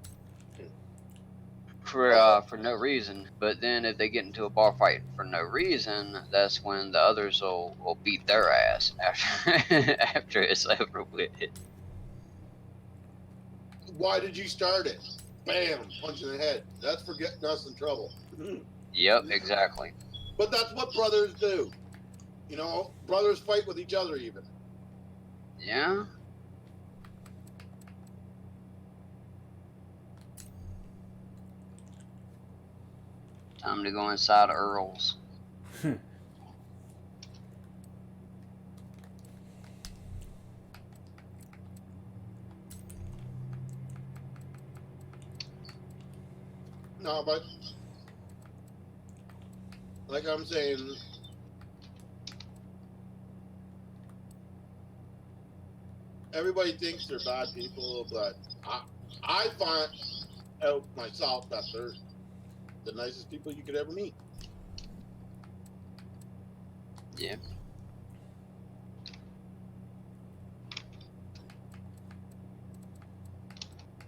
for no reason. But then if they get into a bar fight for no reason, that's when the others will beat their ass after after it's over with. Why did you start it? Bam, punch in the head. That's for getting us in trouble. Yep, exactly. But that's what brothers do. Brothers fight with each other even. Yeah. Time to go inside Earl's. No, but like I'm saying, everybody thinks they're bad people, but I find out myself that they're the nicest people you could ever meet. Yeah.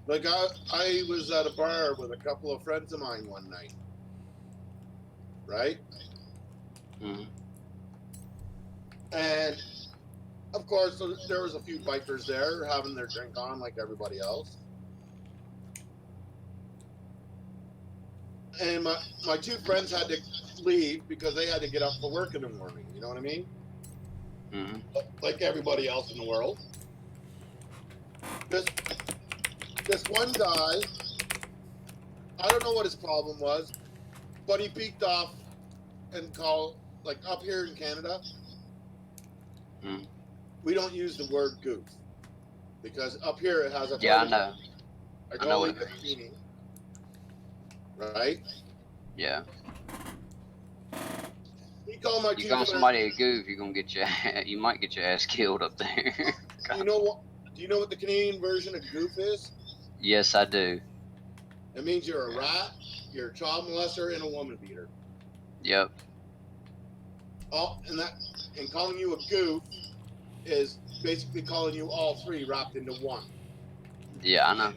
Like I was at a bar with a couple of friends of mine one night, right? Mm-hmm. And of course, there was a few bikers there having their drink on like everybody else. And my two friends had to leave because they had to get up for work in the morning. You know what I mean? Mm-hmm. Like everybody else in the world. This one guy, I don't know what his problem was, but he peeked off and called, like up here in Canada, Mm-hmm. we don't use the word goof because up here it has a Yeah, I totally, know. a I know what totally it different means. meaning, right? Yeah. He called my You two call friends. somebody a goof, you're gonna get your you might get your ass killed up there. Do you know what? Do you know what the Canadian version of goof is? Yes, I do. It means you're a rat, you're a child molester, and a woman beater. Yep. And calling you a goof is basically calling you all three wrapped into one. Yeah, I know.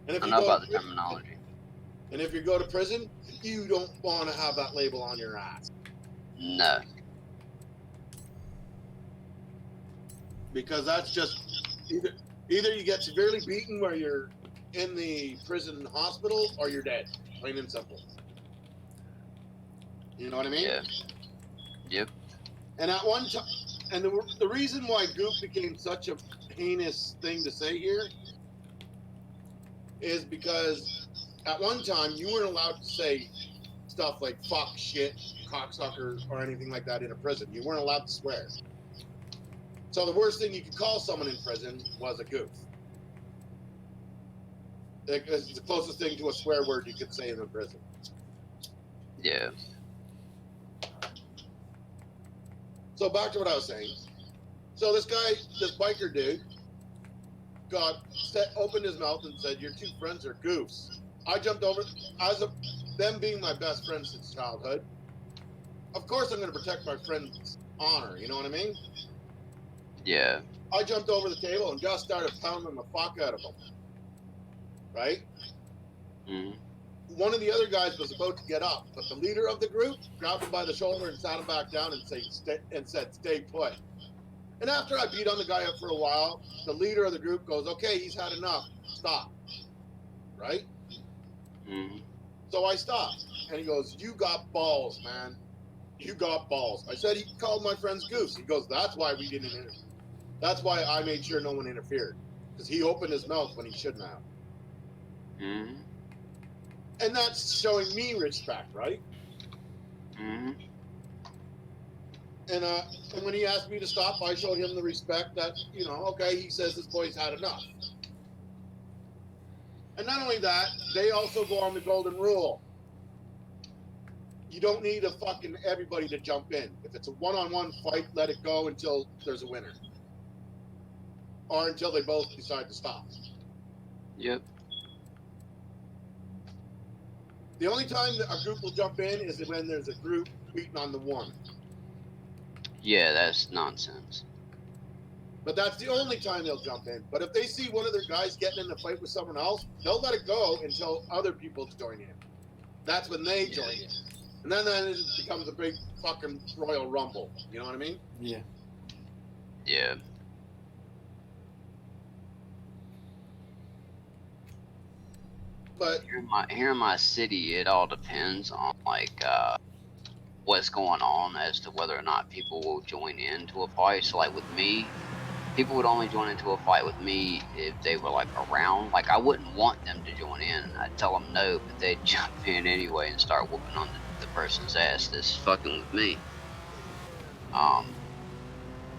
And if I you know go about to the terminology. and if you go to prison, you don't want to have that label on your ass No. because that's just either you get severely beaten where you're in the prison hospital or you're dead, plain and simple. You know what I mean? Yeah. Yep. And at one time, and the reason why goof became such a heinous thing to say here is because at one time you weren't allowed to say stuff like fuck, shit, cocksucker, or anything like that in a prison. You weren't allowed to swear. So the worst thing you could call someone in prison was a goof. It's the closest thing to a swear word you could say in a prison. Yeah. So back to what I was saying. So this biker dude, opened his mouth and said, "Your two friends are goofs." I jumped over, them being my best friends since childhood. Of course, I'm going to protect my friend's honor. You know what I mean? Yeah. I jumped over the table and just started pounding the fuck out of him. Right? Mm-hmm. One of the other guys was about to get up, but the leader of the group grabbed him by the shoulder and sat him back down and said, "Stay put." And after I beat on the guy up for a while, the leader of the group goes, "Okay, he's had enough. Stop." Right? Mm-hmm. So I stopped. And he goes, "You got balls, man. You got balls." I said, "He called my friends goofs." He goes, "That's why we didn't interfere. That's why I made sure no one interfered. Because he opened his mouth when he shouldn't have." Mm-hmm. And that's showing me respect, right? Mm-hmm. And when he asked me to stop, I showed him the respect that, okay, he says this boy's had enough. And not only that, they also go on the golden rule. You don't need everybody to jump in. If it's a one-on-one fight, let it go until there's a winner. Or until they both decide to stop. Yep. The only time that a group will jump in is when there's a group beating on the one. Yeah, that's nonsense. But that's the only time they'll jump in. But if they see one of their guys getting in a fight with someone else, they'll let it go until other people join in. That's when they join in. And then it becomes a big fucking Royal Rumble. You know what I mean? Yeah. Yeah. But Here in my city, it all depends on what's going on as to whether or not people will join into a fight. So like with me, people would only join into a fight with me if they were like around. Like I wouldn't want them to join in. I'd tell them no, but they'd jump in anyway and start whooping on the person's ass that's fucking with me.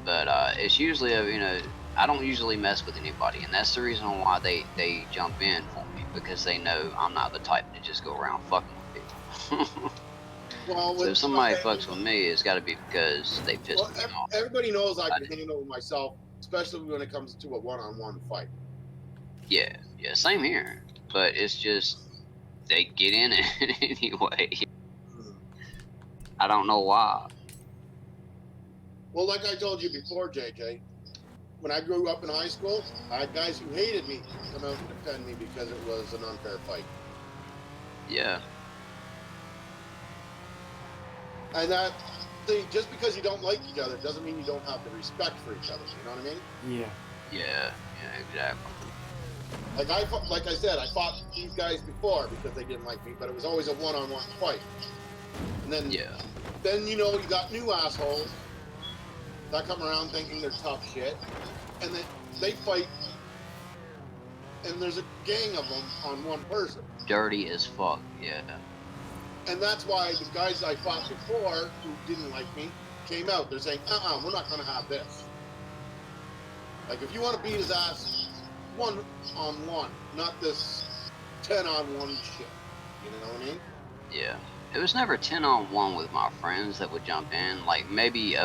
But it's usually I don't usually mess with anybody, and that's the reason why they jump in for me, because they know I'm not the type to just go around fucking with people. well, So if somebody fucks with me, it's got to be because they pissed me off. everybody knows I can handle myself, especially when it comes to a one-on-one fight. Yeah, same here. But it's just they get in it anyway. I don't know why. Well, like I told you before, JJ, when I grew up in high school, I had guys who hated me come out and defend me because it was an unfair fight. Yeah. And that thing, just because you don't like each other doesn't mean you don't have the respect for each other. You know what I mean? Yeah. Yeah. Yeah. Exactly. Like I said, I fought these guys before because they didn't like me, but it was always a one-on-one fight. And then, Yeah. you know, you got new assholes that come around thinking they're tough shit, and then they fight, and there's a gang of them on one person. Dirty as fuck. Yeah. And that's why the guys I fought before who didn't like me came out. They're saying, we're not going to have this. Like, if you want to beat his ass, 1-on-1, not this 10-on-1 shit. You know what I mean? Yeah. It was never 10-on-1 with my friends that would jump in. Like, maybe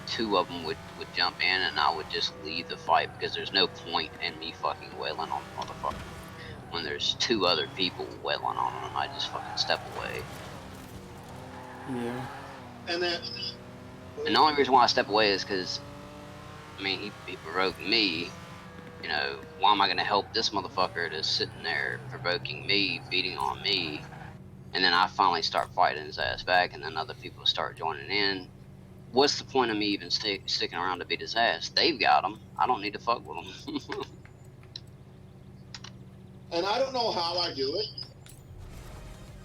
two of them would jump in and I would just leave the fight because there's no point in me fucking wailing on the motherfucker. When there's two other people wailing on them, I just fucking step away. Yeah. And then... And the only reason why I step away is because, I mean, he provoked me. You know, why am I going to help this motherfucker that's sitting there provoking me, beating on me? And then I finally start fighting his ass back, and then other people start joining in. What's the point of me even sticking around to beat his ass? They've got him. I don't need to fuck with him. And I don't know how I do it.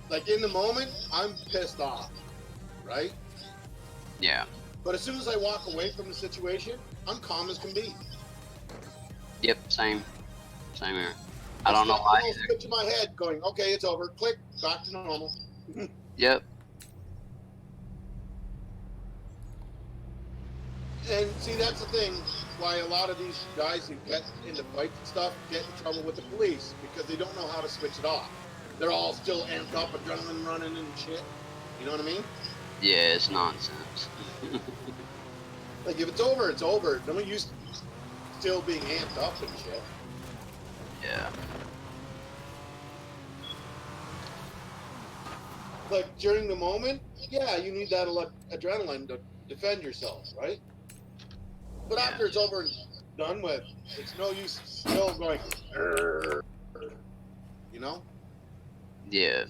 Like, in the moment, I'm pissed off, right? Yeah. But as soon as I walk away from the situation, I'm calm as can be. Yep, same. Same here. I don't know why either. Switch in my head going, okay, it's over. Click, back to normal. Yep. And see, that's the thing why a lot of these guys who get into fights and stuff get in trouble with the police because they don't know how to switch it off. They're all still amped up, adrenaline running and shit. You know what I mean? Yeah, it's nonsense. Like, if it's over, it's over. No one used still being amped up and shit. Yeah. Like, during the moment, yeah, you need that adrenaline to defend yourself, right? But after it's over and done with, it's no use still going, you know? Yeah.